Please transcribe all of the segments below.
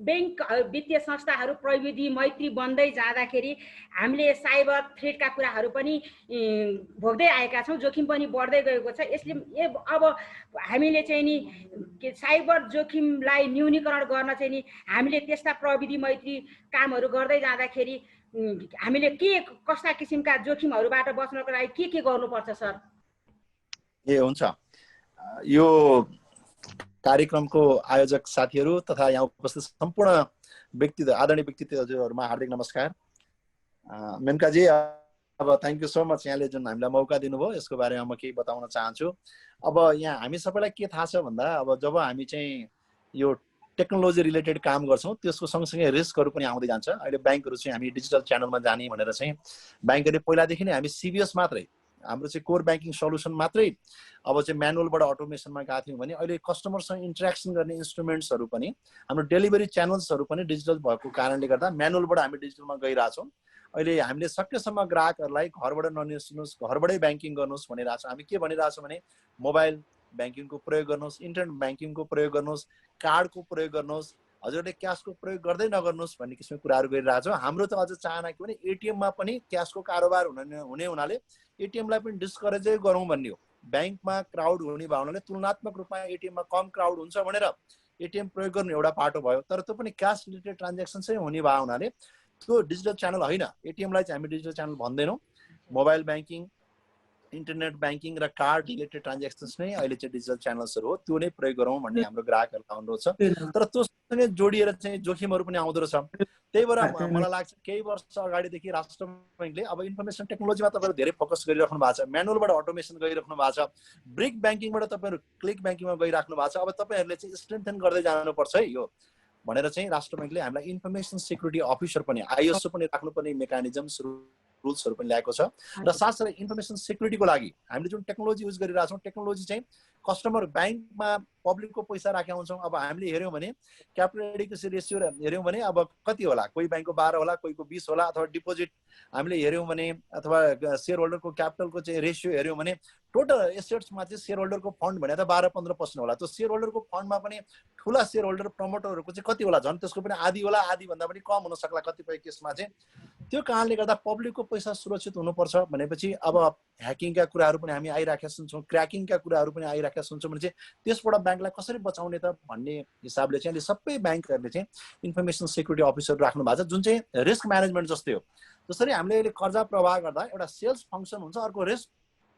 Bank वित्तीय संस्थाहरू प्रविधि मैत्री बन्दै जाँदाखेरि हामीले साइबर थ्रेटका कुराहरू पनि भोग्दै आएका छौँ, जोखिम पनि बढ्दै गएको छ। यसले अब हामीले चाहिँ नि साइबर जोखिमलाई न्यूनीकरण गर्न चाहिँ नि हामीले त्यस्ता प्रविधि मैत्री कामहरू गर्दै जाँदाखेरि हामीले कस्ता किसिमका जोखिमहरूबाट बच्नको लागि के गर्नुपर्छ सर? हुन्छ, यो कार्यक्रमको आयोजक साथीहरू तथा यहाँ उपस्थित सम्पूर्ण आदरणीय व्यक्तित्वहरूमा हार्दिक नमस्कार। मेनकाजी, अब थ्याङ्क यू सो मच यहाँले जुन हामीलाई मौका दिनुभयो, यसको बारेमा म केही बताउन चाहन्छु। अब यहाँ हामी सबैलाई के थाहा छ भन्दा, अब जब हामी चाहिँ यो टेक्नोलोजी रिलेटेड काम गर्छौँ त्यसको सँगसँगै रिस्कहरू पनि आउँदै जान्छ। अहिले ब्याङ्कहरू चाहिँ हामी डिजिटल च्यानलमा जाने भनेर चाहिँ ब्याङ्कहरूले पहिलादेखि नै हामी सिबिएस मात्रै, हाम्रो चाहिँ कोर ब्याङ्किङ सल्युसन मात्रै अब चाहिँ म्यानुअलबाट अटोमेसनमा गएको थियौँ भने अहिले कस्टमरसँग इन्टरेक्सन गर्ने इन्स्ट्रुमेन्ट्सहरू पनि, हाम्रो डेलिभरी च्यानल्सहरू पनि डिजिटल भएको कारणले गर्दा म्यानुअलबाट हामी डिजिटलमा गइरहेछौँ। अहिले हामीले सकेसम्म ग्राहकहरूलाई घरबाट ननिस्किनुहोस्, घरबाटै ब्याङ्किङ गर्नुहोस् भनिरहेछौँ। हामी के भनिरहेछौँ भने मोबाइल ब्याङ्किङको प्रयोग गर्नुहोस्, इन्टरनेट ब्याङ्किङको प्रयोग गर्नुहोस्, कार्डको प्रयोग गर्नुहोस्, हजुरले क्यासको प्रयोग गर्दै नगर्नुहोस् भन्ने किसिमको कुराहरू गरिरहेछौँ। हाम्रो त अझ चाहना के भने एटिएममा पनि क्यासको कारोबार हुने हुनाले एटिएमलाई पनि डिस्करेजै गरौँ भन्ने हो। ब्याङ्कमा क्राउड हुने भावनाले तुलनात्मक रूपमा एटिएममा कम क्राउड हुन्छ भनेर एटिएम प्रयोग गर्नु एउटा बाटो भयो, तर त्यो पनि क्यास रिलेटेड ट्रान्जेक्सन चाहिँ हुने भयो हुनाले त्यो डिजिटल च्यानल होइन। एटिएमलाई चाहिँ हामी डिजिटल च्यानल भन्दैनौँ। मोबाइल ब्याङ्किङ, इन्टरनेट ब्याङ्किङ र कार्ड रिलेटेड ट्रान्जेक्सन्स नै अहिले चाहिँ डिजिटल च्यानल्सहरू हो, त्यो नै प्रयोग गरौँ भन्ने हाम्रो ग्राहकहरूलाई अनुरोध छ। तर त्योसँगै जोडिएर चाहिँ जोखिमहरू पनि आउँदो रहेछ। त्यही भएर मलाई लाग्छ केही वर्ष अगाडिदेखि राष्ट्र ब्याङ्कले अब इन्फर्मेसन टेक्नोलोजीमा तपाईँहरू धेरै फोकस गरिराख्नु भएको छ, म्यानुअलबाट अटोमेसन गरिराख्नु भएको छ, ब्रिक ब्याङ्किङबाट तपाईँहरू क्लिक ब्याङ्किङमा गइराख्नु भएको छ। अब तपाईँहरूले चाहिँ स्ट्रेन्थन गर्दै जानुपर्छ है यो भनेर चाहिँ राष्ट्र ब्याङ्कले हामीलाई इन्फर्मेसन सेक्युरिटी अफिसर पनि, आइएसओ पनि राख्नुपर्ने मेकानिजम्स रुल्सहरू पनि ल्याएको छ। र साथसाथै इन्फर्मेसन सेक्युरिटीको लागि हामीले जुन टेक्नोलोजी युज गरिरहेछौँ, टेक्नोलोजी चाहिँ कस्टमर ब्याङ्कमा पब्लिकको पैसा राखेका हुन्छौँ। अब हामीले हेऱ्यौँ भने क्यापिटल एडिक्युसी रेसियो हेऱ्यौँ भने अब कति होला, कोही ब्याङ्कको 12 होला, कोहीको 20 होला, अथवा डिपोजिट हामीले हेऱ्यौँ भने अथवा सेयर होल्डरको क्यापिटलको चाहिँ रेसियो हेऱ्यौँ भने टोटल एसेट्समा चाहिँ सेयर होल्डरको फन्ड भने त 12-15% होला। त्यो सेयर होल्डरको फन्डमा पनि ठुला सेयर होल्डर प्रमोटरहरूको चाहिँ कति होला, झन् त्यसको पनि आधी होला, आधी भन्दा पनि कम हुन सक्ला कतिपय केसमा चाहिँ। त्यो कारणले गर्दा पब्लिकको पैसा सुरक्षित हुनुपर्छ भनेपछि अब ह्याकिङका कुराहरू पनि हामी आइराखेका छौँ, क्र्याकिङका कुराहरू पनि आइराखेका छौँ भने चाहिँ त्यसबाट ब्याङ्कलाई कसरी बचाउने त भन्ने हिसाबले चाहिँ अहिले सबै ब्याङ्कहरूले चाहिँ इन्फर्मेसन सेक्युरिटी अफिसर राख्नु भएको छ, जुन चाहिँ रिस्क म्यानेजमेन्ट जस्तै हो। जसरी हामीले अहिले कर्जा प्रवाह गर्दा एउटा सेल्स फङ्सन हुन्छ, अर्को रिस्क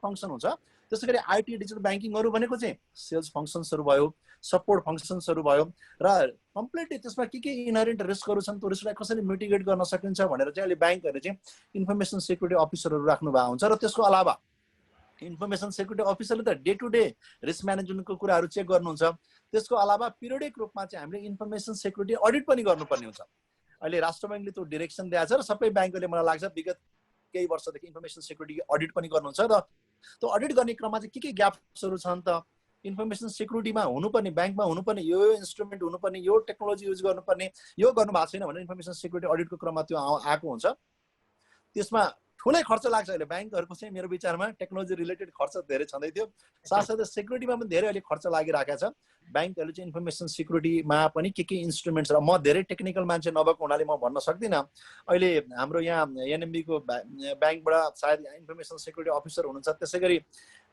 फङ्सन हुन्छ, त्यसै गरी आइटी डिजिटल ब्याङ्किङहरू भनेको चाहिँ सेल्स फङ्सन्सहरू भयो, सपोर्ट फङ्सन्सहरू भयो, र कम्प्लिटली त्यसमा के इनहेरेन्ट रिस्कहरू छन्, त्यो रिस्कलाई कसरी मिटिगेट गर्न सकिन्छ भनेर चाहिँ अहिले ब्याङ्कहरूले चाहिँ इन्फर्मेसन सेक्युरिटी अफिसरहरू राख्नु भएको हुन्छ। र त्यसको अलावा इन्फर्मेसन सेक्युरिटी अफिसरले त डे टु डे रिस्क म्यानेजमेन्टको कुराहरू चेक गर्नुहुन्छ। त्यसको अलावा पिरियडिक रूपमा चाहिँ हामीले इन्फर्मेसन सेक्युरिटी अडिट पनि गर्नुपर्ने हुन्छ। अहिले राष्ट्र ब्याङ्कले त्यो डिरेक्सन दिएको छ र सबै ब्याङ्कहरूले मलाई लाग्छ विगत केही वर्षदेखि इन्फर्मेसन सेक्युरिटी अडिट पनि गर्नुहुन्छ। र त्यो अडिट गर्ने क्रममा चाहिँ के ग्याप्सहरू छन् त, इन्फर्मेसन सेक्युरिटीमा हुनुपर्ने, ब्याङ्कमा हुनुपर्ने यो इन्स्ट्रुमेन्ट हुनुपर्ने, यो टेक्नोलोजी युज गर्नुपर्ने, यो गर्नु भएको छैन भनेर इन्फर्मेसन सेक्युरिटी अडिटको क्रममा त्यो आएको हुन्छ। त्यसमा ठुलै खर्च लाग्छ। अहिले ब्याङ्कहरूको चाहिँ मेरो विचारमा टेक्नोलोजी रिलेटेड खर्च धेरै छँदै थियो, साथसाथै सेक्युरिटीमा पनि धेरै अहिले खर्च लागिरहेको छ। ब्याङ्कहरूले चाहिँ इन्फर्मेसन सेक्युरिटीमा पनि के इन्स्ट्रुमेन्ट्स र म धेरै टेक्निकल मान्छे नभएको हुनाले म भन्न सक्दिनँ। अहिले हाम्रो यहाँ एनएमबीको ब्याङ्कबाट सायद इन्फर्मेसन सेक्युरिटी अफिसर हुनुहुन्छ। त्यसै गरी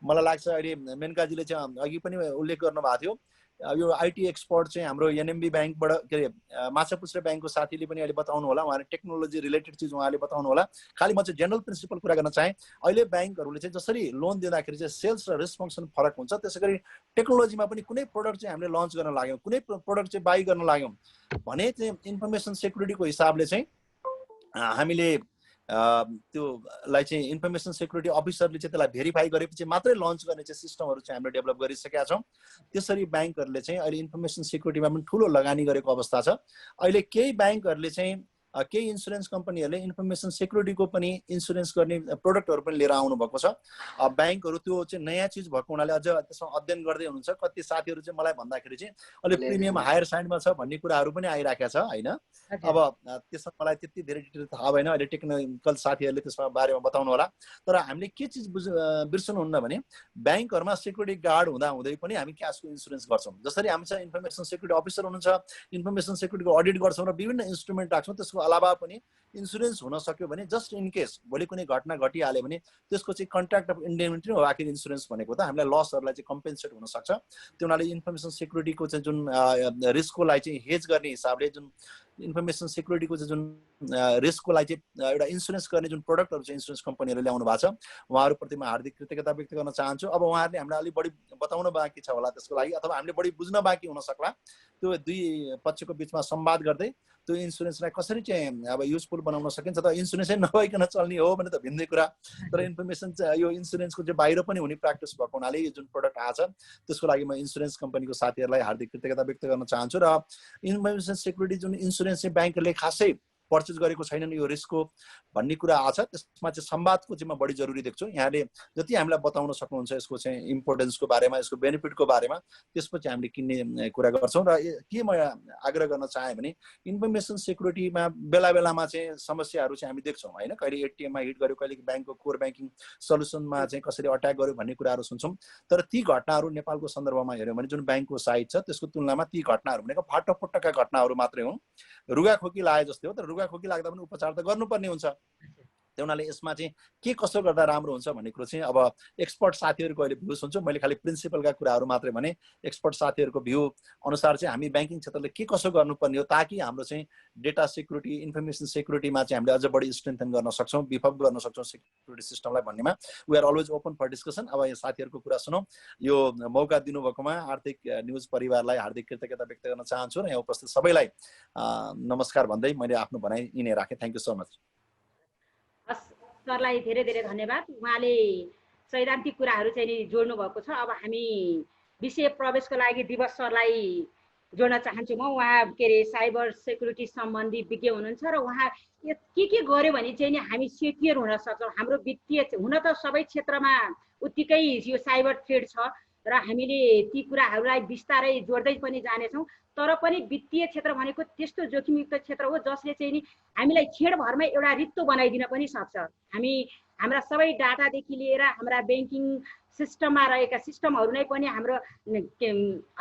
मलाई लाग्छ अहिले मेनकाजीले चाहिँ अघि पनि उल्लेख गर्नुभएको थियो, यो आइटी एक्सपर्ट चाहिँ हाम्रो एनएमबी ब्याङ्कबाट के अरे माछापुच्छ्रे ब्याङ्कको साथीले पनि अहिले बताउनु होला, उहाँले टेक्नोलोजी रिलेटेड चिज उहाँले बताउनु होला। खालि म चाहिँ जेनरल प्रिन्सिपल कुरा गर्न चाहेँ। अहिले ब्याङ्कहरूले चाहिँ जसरी लोन दिँदाखेरि चाहिँ सेल्स र रिस्क फङ्सन फरक हुन्छ, त्यसै गरी टेक्नोलोजीमा पनि कुनै प्रोडक्ट चाहिँ हामीले लन्च गर्न लाग्यौँ, कुनै प्रोडक्ट चाहिँ बाई गर्न लाग्यौँ भने चाहिँ इन्फर्मेसन सेक्युरिटीको हिसाबले चाहिँ हामीले त्योलाई चाहिँ इन्फर्मेसन सेक्युरिटी अफिसरले चाहिँ त्यसलाई भेरिफाई गरेपछि मात्रै लन्च गर्ने चाहिँ सिस्टमहरू चाहिँ हामीले डेभलप गरिसकेका छौँ। त्यसरी ब्याङ्कहरूले चाहिँ अहिले इन्फर्मेसन सेक्युरिटीमा पनि ठुलो लगानी गरेको अवस्था छ। अहिले केही ब्याङ्कहरूले चाहिँ केही इन्सुरेन्स कम्पनीहरूले इन्फर्मेसन सेक्युरिटीको पनि इन्सुरेन्स गर्ने प्रोडक्टहरू पनि लिएर आउनु भएको छ। ब्याङ्कहरू त्यो चाहिँ नयाँ चिज भएको हुनाले अझ त्यसमा अध्ययन गर्दै हुनुहुन्छ। कति साथीहरू चाहिँ मलाई भन्दाखेरि चाहिँ अलिक प्रिमियम हायर साइडमा छ भन्ने कुराहरू पनि आइराखेको छ होइन। अब त्यसमा मलाई त्यति धेरै डिटेल थाहा भएन, अहिले टेक्निकल साथीहरूले त्यसमा बारेमा बताउनु होला। तर हामीले के चिज बिर्सनुहुन्न भने ब्याङ्कहरूमा सेक्युरिटी गार्ड हुँदै पनि हामी क्यासको इन्सुरेन्स गर्छौँ। जसरी हामीसँग इन्फर्मेसन सेक्युरिटी अफिसर हुनुहुन्छ, इन्फर्मेसन सेक्युरिटीको अडिट गर्छौँ र विभिन्न इन्स्ट्रुमेन्ट राख्छौँ। त्यसको अलावा पनि इन्सुरेन्स हुन सक्यो भने जस्ट इन केस भोलि कुनै घटना घटिहाल्यो भने त्यसको चाहिँ कन्ट्र्याक्ट अफ इन्डेमिनिटी हो आखिर इन्सुरेन्स भनेको। त हामीलाई लसहरूलाई चाहिँ कम्पेन्सेट हुन सक्छ। त्यो हुनाले इन्फर्मेसन सेक्युरिटीको चाहिँ जुन रिस्कलाई चाहिँ हेज गर्ने हिसाबले जुन इन्फर्मेसन सेक्युरिटीको चाहिँ जुन रिस्कलाई चाहिँ एउटा इन्सुरेन्स गर्ने जुन प्रोडक्टहरू चाहिँ इन्सुरेन्स कम्पनीहरूले ल्याउनु भएको छ, उहाँहरूप्रति म हार्दिक कृतज्ञता व्यक्त गर्न चाहन्छु। अब उहाँहरूले हामीलाई अलिक बढी बताउन बाँकी छ होला त्यसको लागि, अथवा हामीले बढी बुझ्न बाँकी हुन सक्ला। त्यो दुई पक्षको बिचमा संवाद गर्दै त्यो इन्सुरेन्सलाई कसरी चाहिँ अब युजफुल बनाउन सकिन्छ। त इन्सुरेन्सै नभइकन चल्ने हो भने त भिन्दै कुरा। तर इन्फर्मेसन चाहिँ यो इन्सुरेन्सको चाहिँ बाहिर पनि हुने प्र्याक्टिस भएको हुनाले यो जुन प्रोडक्ट आछ त्यसको लागि म इन्सुरेन्स कम्पनीको साथीहरूलाई हार्दिक कृतज्ञता व्यक्त गर्न चाहन्छु। र इन्फर्मेसन सेक्युरिटी जुन इन्सुरेन्स चाहिँ ब्याङ्कले खासै पर्चेज गरेको छैनन् यो रिस्कको भन्ने कुरा आछ, त्यसमा चाहिँ संवादको चाहिँ म बढी जरुरी देख्छु। यहाँले जति हामीलाई बताउन सक्नुहुन्छ यसको चाहिँ इम्पोर्टेन्सको बारेमा, यसको बेनिफिटको बारेमा, त्यसपछि हामीले किन्ने कुरा गर्छौँ। र के म आग्रह गर्न चाहेँ भने इन्फर्मेसन सेक्युरिटीमा बेला बेलामा चाहिँ समस्याहरू चाहिँ हामी देख्छौँ होइन। कहिले एटिएममा हिट गर्यो, कहिले ब्याङ्कको कोर ब्याङ्किङ सल्युसनमा चाहिँ कसरी अट्याक गर्यो भन्ने कुराहरू सुन्छौँ। तर ती घटनाहरू नेपालको सन्दर्भमा हेऱ्यौँ भने जुन ब्याङ्कको साइट छ त्यसको तुलनामा ती घटनाहरू भनेको फाटोफुट्टका घटनाहरू मात्रै हुन्। रुगाखोकी लाए जस्तै हो, तर रुगाखोकी लाग्दा पनि उपचार त गर्नुपर्ने हुन्छ। त्यो हुनाले यसमा चाहिँ के कसो गर्दा राम्रो हुन्छ भन्ने कुरो चाहिँ अब एक्सपर्ट साथीहरूको अहिले भ्यू सुन्छौँ। मैले खालि प्रिन्सिपलका कुराहरू मात्रै भने, एक्सपर्ट साथीहरूको भ्यू अनुसार चाहिँ हामी ब्याङ्किङ क्षेत्रले के कसो गर्नुपर्ने हो ताकि हाम्रो चाहिँ डेटा सेक्युरिटी, इन्फर्मेसन सेक्युरिटीमा चाहिँ हामीले अझ बढी स्ट्रेन्थन गर्न सक्छौँ, बिफअप गर्न सक्छौँ सेक्युरिटी सिस्टमलाई भन्नेमा we are always open for discussion. अब यहाँ साथीहरूको कुरा सुनौँ। यो मौका दिनुभएकोमा आर्थिक न्युज परिवारलाई हार्दिक कृतज्ञता व्यक्त गर्न चाहन्छु र यहाँ उपस्थित सबैलाई नमस्कार भन्दै मैले आफ्नो भनाइ यिनै राखेँ। Thank you so much. सरलाई धेरै धेरै धन्यवाद। उहाँले सैद्धान्तिक कुराहरू चाहिँ नि जोड्नु भएको छ। अब हामी विषय प्रवेशको लागि दिवस सरलाई जोड्न चाहन्छु म। उहाँ के अरे साइबर सेक्युरिटी सम्बन्धी विज्ञ हुनुहुन्छ र उहाँ के गर्यो भने चाहिँ नि हामी सेक्युर हुन सक्छौँ। हाम्रो वित्तीय हुन त सबै क्षेत्रमा उत्तिकै यो साइबर थ्रेट छ र हामीले ती कुराहरूलाई बिस्तारै जोड्दै पनि जानेछौँ। तर पनि वित्तीय क्षेत्र भनेको त्यस्तो जोखिमयुक्त क्षेत्र हो जसले चाहिँ नि हामीलाई छेडभरमै एउटा रित्तो बनाइदिन पनि सक्छ। हामी हाम्रा सबै डाटादेखि लिएर हाम्रा ब्याङ्किङ सिस्टममा रहेका सिस्टमहरू नै पनि हाम्रो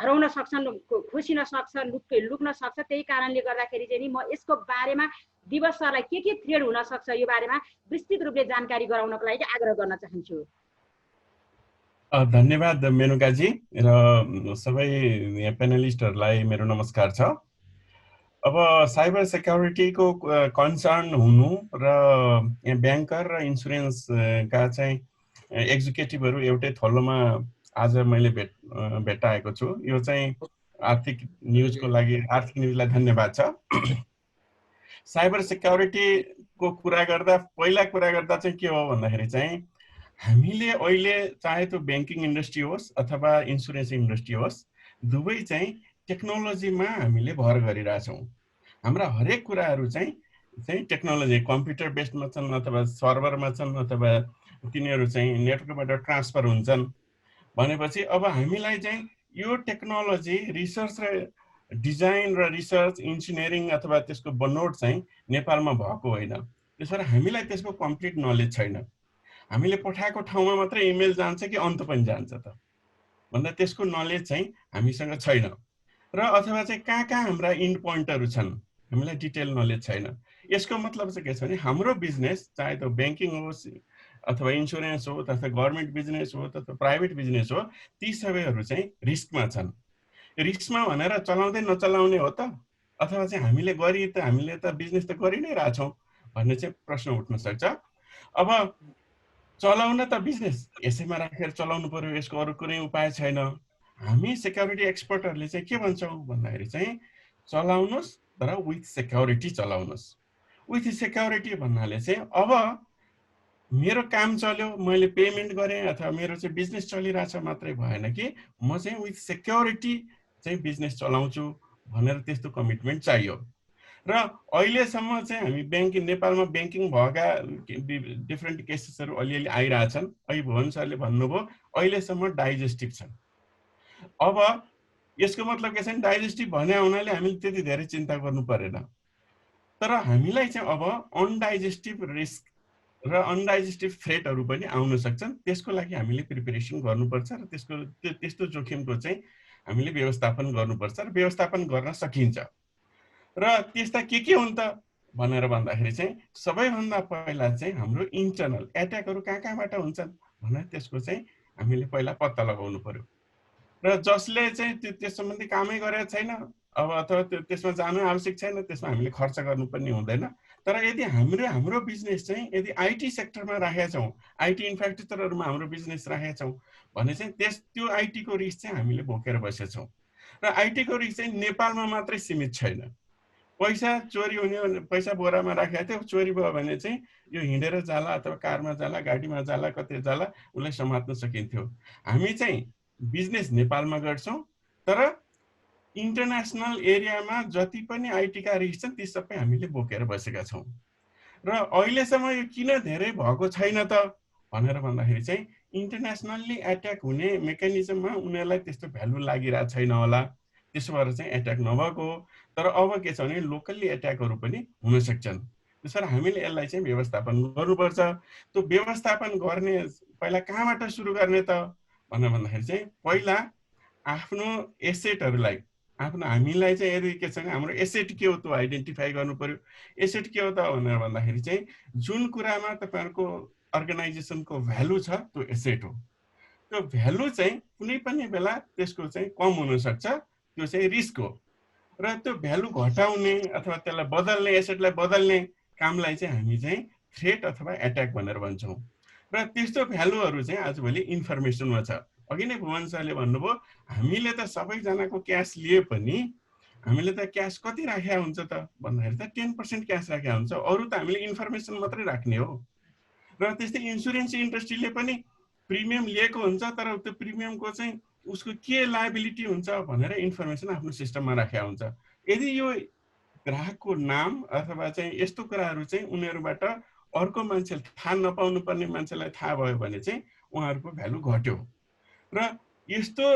हराउन सक्छन्, खोसिन सक्छ, लुक्न सक्छ। त्यही कारणले गर्दाखेरि चाहिँ नि म यसको बारेमा दिवस सरलाई के थ्रेड हुन सक्छ यो बारेमा विस्तृत रूपले जानकारी गराउनको लागि आग्रह गर्न चाहन्छु। धन्यवाद मेनुकाजी र सबै यहाँ प्यानलिस्टहरूलाई मेरो नमस्कार छ। अब साइबर सेक्युरिटीको कन्सर्न हुनु र यहाँ ब्याङ्कर र इन्सुरेन्सका चाहिँ एक्जिक्युटिभहरू एउटै थलोमा आज मैले भेटाएको छु। यो चाहिँ आर्थिक न्युजको लागि, आर्थिक न्युजलाई धन्यवाद छ। साइबर सेक्युरिटीको कुरा गर्दा पहिला कुरा गर्दा चाहिँ के हो भन्दाखेरि चाहिँ हामीले अहिले चाहे त्यो ब्याङ्किङ इन्डस्ट्री होस् अथवा इन्सुरेन्स इन्डस्ट्री होस्, दुवै चाहिँ टेक्नोलोजीमा हामीले भर गरिरहेछौँ। हाम्रा हरेक कुराहरू चाहिँ टेक्नोलोजी कम्प्युटर बेस्डमा छन् अथवा सर्भरमा छन् अथवा तिनीहरू चाहिँ नेटवर्कबाट ट्रान्सफर हुन्छन् भनेपछि अब हामीलाई चाहिँ यो टेक्नोलोजी रिसर्च र डिजाइन र रिसर्च इन्जिनियरिङ अथवा त्यसको बनोट चाहिँ नेपालमा भएको होइन। त्यसो भएर हामीलाई त्यसको कम्प्लिट नलेज छैन। हामीले पठाएको ठाउँमा मात्रै इमेल जान्छ कि अन्त पनि जान्छ त भन्दा त्यसको नलेज चाहिँ हामीसँग छैन। र अथवा चाहिँ कहाँ हाम्रा इन्ड पोइन्टहरू छन् हामीलाई डिटेल नलेज छैन। यसको मतलब चाहिँ के छ भने हाम्रो बिजनेस चाहे त्यो ब्याङ्किङ होस् अथवा इन्सुरेन्स हो अथवा गभर्मेन्ट बिजनेस हो अथवा प्राइभेट बिजनेस हो, ती सबैहरू चाहिँ रिस्कमा छन्। रिस्कमा भनेर चलाउँदै नचलाउने हो त अथवा चाहिँ हामीले बिजनेस त गरि नै रहेछौँ भन्ने चाहिँ प्रश्न उठ्न सक्छ। अब चलाउन त बिजनेस यसैमा राखेर चलाउनु पर्यो, यसको अरू कुनै उपाय छैन। हामी सेक्युरिटी एक्सपर्टहरूले चाहिँ के भन्छौँ भन्दाखेरि चाहिँ चलाउनुहोस् तर विथ सेक्युरिटी चलाउनुहोस्। विथ सेक्युरिटी भन्नाले चाहिँ अब मेरो काम चल्यो, मैले पेमेन्ट गरेँ अथवा मेरो चाहिँ बिजनेस चलिरहेछ मात्रै भएन कि म चाहिँ विथ सेक्युरिटी चाहिँ बिजनेस चलाउँछु भनेर त्यस्तो कमिटमेन्ट चाहियो। र अहिलेसम्म चाहिँ हामी ब्याङ्किङ नेपालमा ब्याङ्किङ भएका डिफ्रेन्ट केसेसहरू अलिअलि आइरहेछन्। अहिले भुवन सरले भन्नुभयो अहिलेसम्म डाइजेस्टिभ छन्। अब यसको मतलब के छ भने डाइजेस्टिभ भने हुनाले हामीले त्यति धेरै चिन्ता गर्नु परेन। तर हामीलाई चाहिँ अब अनडाइजेस्टिभ रिस्क र अनडाइजेस्टिभ थ्रेटहरू पनि आउन सक्छन्। त्यसको लागि हामीले प्रिपेरेसन गर्नुपर्छ र त्यस्तो जोखिमको चाहिँ हामीले व्यवस्थापन गर्नुपर्छ र व्यवस्थापन गर्न सकिन्छ। र त्यस्ता के हुन् त भनेर भन्दाखेरि चाहिँ सबैभन्दा पहिला चाहिँ हाम्रो इन्टर्नल एट्याकहरू कहाँबाट हुन्छन् भनेर त्यसको चाहिँ हामीले पहिला पत्ता लगाउनु पर्यो। र जसले चाहिँ त्यस सम्बन्धी कामै गरेको छैन अब अथवा त्यसमा जानु आवश्यक छैन, त्यसमा हामीले खर्च गर्नुपर्ने हुँदैन। तर यदि हाम्रो बिजनेस चाहिँ यदि आइटी सेक्टरमा राखेका छौँ, आइटी इन्फ्रास्ट्रक्चरहरूमा हाम्रो बिजनेस राखेका छौँ भने चाहिँ त्यो आइटीको रिस्क चाहिँ हामीले बोकेर बसेका छौँ। र आइटीको रिस्क चाहिँ नेपालमा मात्रै सीमित छैन। पैसा चोरी हुने, पैसा बोरामा राखेको थियो, चोरी भयो भने चाहिँ यो हिँडेर जाला अथवा कारमा जाला, गाडीमा जाला, कतै जाला, उसलाई समात्न सकिन्थ्यो। हामी चाहिँ बिजनेस नेपालमा गर्छौँ, तर इन्टरनेसनल एरियामा जति पनि आइटीका रिस्क छन् ती सबै हामीले बोकेर बसेका छौँ। र अहिलेसम्म यो किन धेरै भएको छैन त भनेर भन्दाखेरि चाहिँ इन्टरनेसनल्ली एट्याक हुने मेकानिजममा उनीहरूलाई त्यस्तो भ्यालु लागिरहेको छैन होला, त्यसो भएर चाहिँ एट्याक नभएको। तर अब के छ भने लोकल्ली एट्याकहरू पनि हुन सक्छन्। त्यसरी हामीले यसलाई चाहिँ व्यवस्थापन गर्नुपर्छ। त्यो व्यवस्थापन गर्ने पहिला कहाँबाट सुरु गर्ने त भनेर भन्दाखेरि चाहिँ पहिला आफ्नो एसेटहरूलाई हामीलाई चाहिँ यदि के छ भने हाम्रो एसेट के हो त्यो आइडेन्टिफाई गर्नु पर्यो। एसेट के हो त भनेर भन्दाखेरि चाहिँ जुन कुरामा तपाईँहरूको अर्गनाइजेसनको भ्यालु छ त्यो एसेट हो। त्यो भ्यालु चाहिँ कुनै पनि बेला त्यसको चाहिँ कम हुनसक्छ, त्यो चाहिँ रिस्क हो। र त्यो भ्यालु घटाउने अथवा त्यसलाई बदल्ने, एसेटलाई बदल्ने कामलाई चाहिँ हामी चाहिँ थ्रेट अथवा एट्याक भनेर भन्छौँ। र त्यस्तो भ्यालुहरू चाहिँ आजभोलि इन्फर्मेसनमा छ। अघि नै भुवन सरले भन्नुभयो हामीले त सबैजनाको क्यास लिए पनि हामीले त क्यास कति राखेका हुन्छ त भन्दाखेरि त 10% क्यास राखेका हुन्छ, अरू त हामीले इन्फर्मेसन मात्रै राख्ने हो। र त्यस्तै इन्सुरेन्स इन्डस्ट्रीले पनि प्रिमियम लिएको हुन्छ, तर त्यो प्रिमियमको चाहिँ उसको के लायबिलिटी हुन्छ भनेर इन्फर्मेसन आफ्नो सिस्टममा राखेका हुन्छ। यदि यो ग्राहकको नाम अथवा चाहिँ यस्तो कुराहरू चाहिँ उनीहरूबाट अर्को मान्छेले थाहा नपाउनु पर्ने मान्छेलाई थाहा भयो भने चाहिँ उहाँहरूको भ्यालु घट्यो। र यस्तो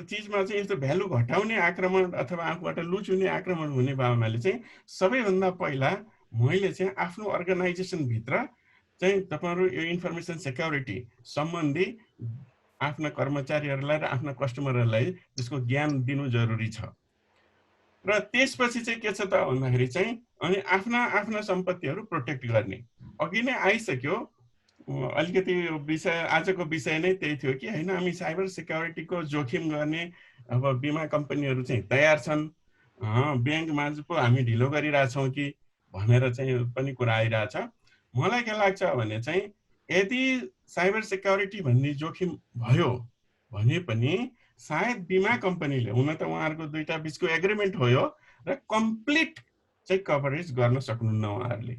चिजमा चाहिँ यस्तो भ्यालु घटाउने आक्रमण अथवा आफूबाट लुच्ने आक्रमण हुने भावनाले चाहिँ सबैभन्दा पहिला मैले चाहिँ आफ्नो अर्गनाइजेसनभित्र चाहिँ तपाईँहरू यो इन्फर्मेसन सेक्युरिटी सम्बन्धी आफ्ना कर्मचारीहरूलाई र आफ्ना कस्टमरहरूलाई त्यसको ज्ञान दिनु जरुरी छ। र त्यसपछि चाहिँ के छ त भन्दाखेरि चाहिँ अनि आफ्ना सम्पत्तिहरू प्रोटेक्ट गर्ने। अघि नै आइसक्यो, अलिकति विषय आजको विषय नै त्यही थियो कि होइन हामी साइबर सिक्योरिटीको जोखिम गर्ने अब बिमा कम्पनीहरू चाहिँ तयार छन्, ब्याङ्कमा पो हामी ढिलो गरिरहेछौँ कि भनेर चाहिँ पनि कुरा आइरहेछ। मलाई के लाग्छ भने चाहिँ यदि साइबर सिक्योरिटी भन्ने जोखिम भयो भने पनि सायद बिमा कम्पनीले, हुन त उहाँहरूको दुईटा बिचको एग्रिमेन्ट हो यो, र कम्प्लिट चाहिँ कभरेज गर्न सक्नुहुन्न। उहाँहरूले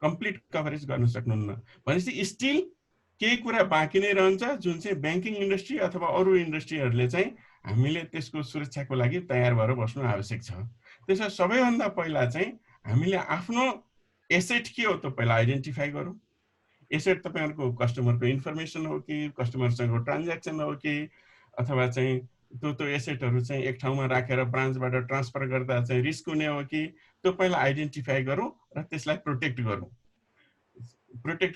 कम्प्लिट कभरेज गर्न सक्नुहुन्न भनेपछि स्टिल केही कुरा बाँकी नै रहन्छ, जुन चाहिँ ब्याङ्किङ इन्डस्ट्री अथवा अरू इन्डस्ट्रीहरूले चाहिँ हामीले त्यसको सुरक्षाको लागि तयार भएर बस्नु आवश्यक छ। त्यसो सबैभन्दा पहिला चाहिँ हामीले आफ्नो एसेट के हो त पहिला आइडेन्टिफाई गरौँ। एसेट तपाईँहरूको कस्टमरको इन्फर्मेसन हो कि, कस्टमरसँगको ट्रान्ज्याक्सन हो कि, अथवा चाहिँ त्यो एसेटहरू चाहिँ एक ठाउँमा राखेर ब्रान्चबाट ट्रान्सफर गर्दा चाहिँ रिस्क हुने हो कि, त्यो पहिला आइडेन्टिफाई गरौँ र त्यसलाई प्रोटेक्ट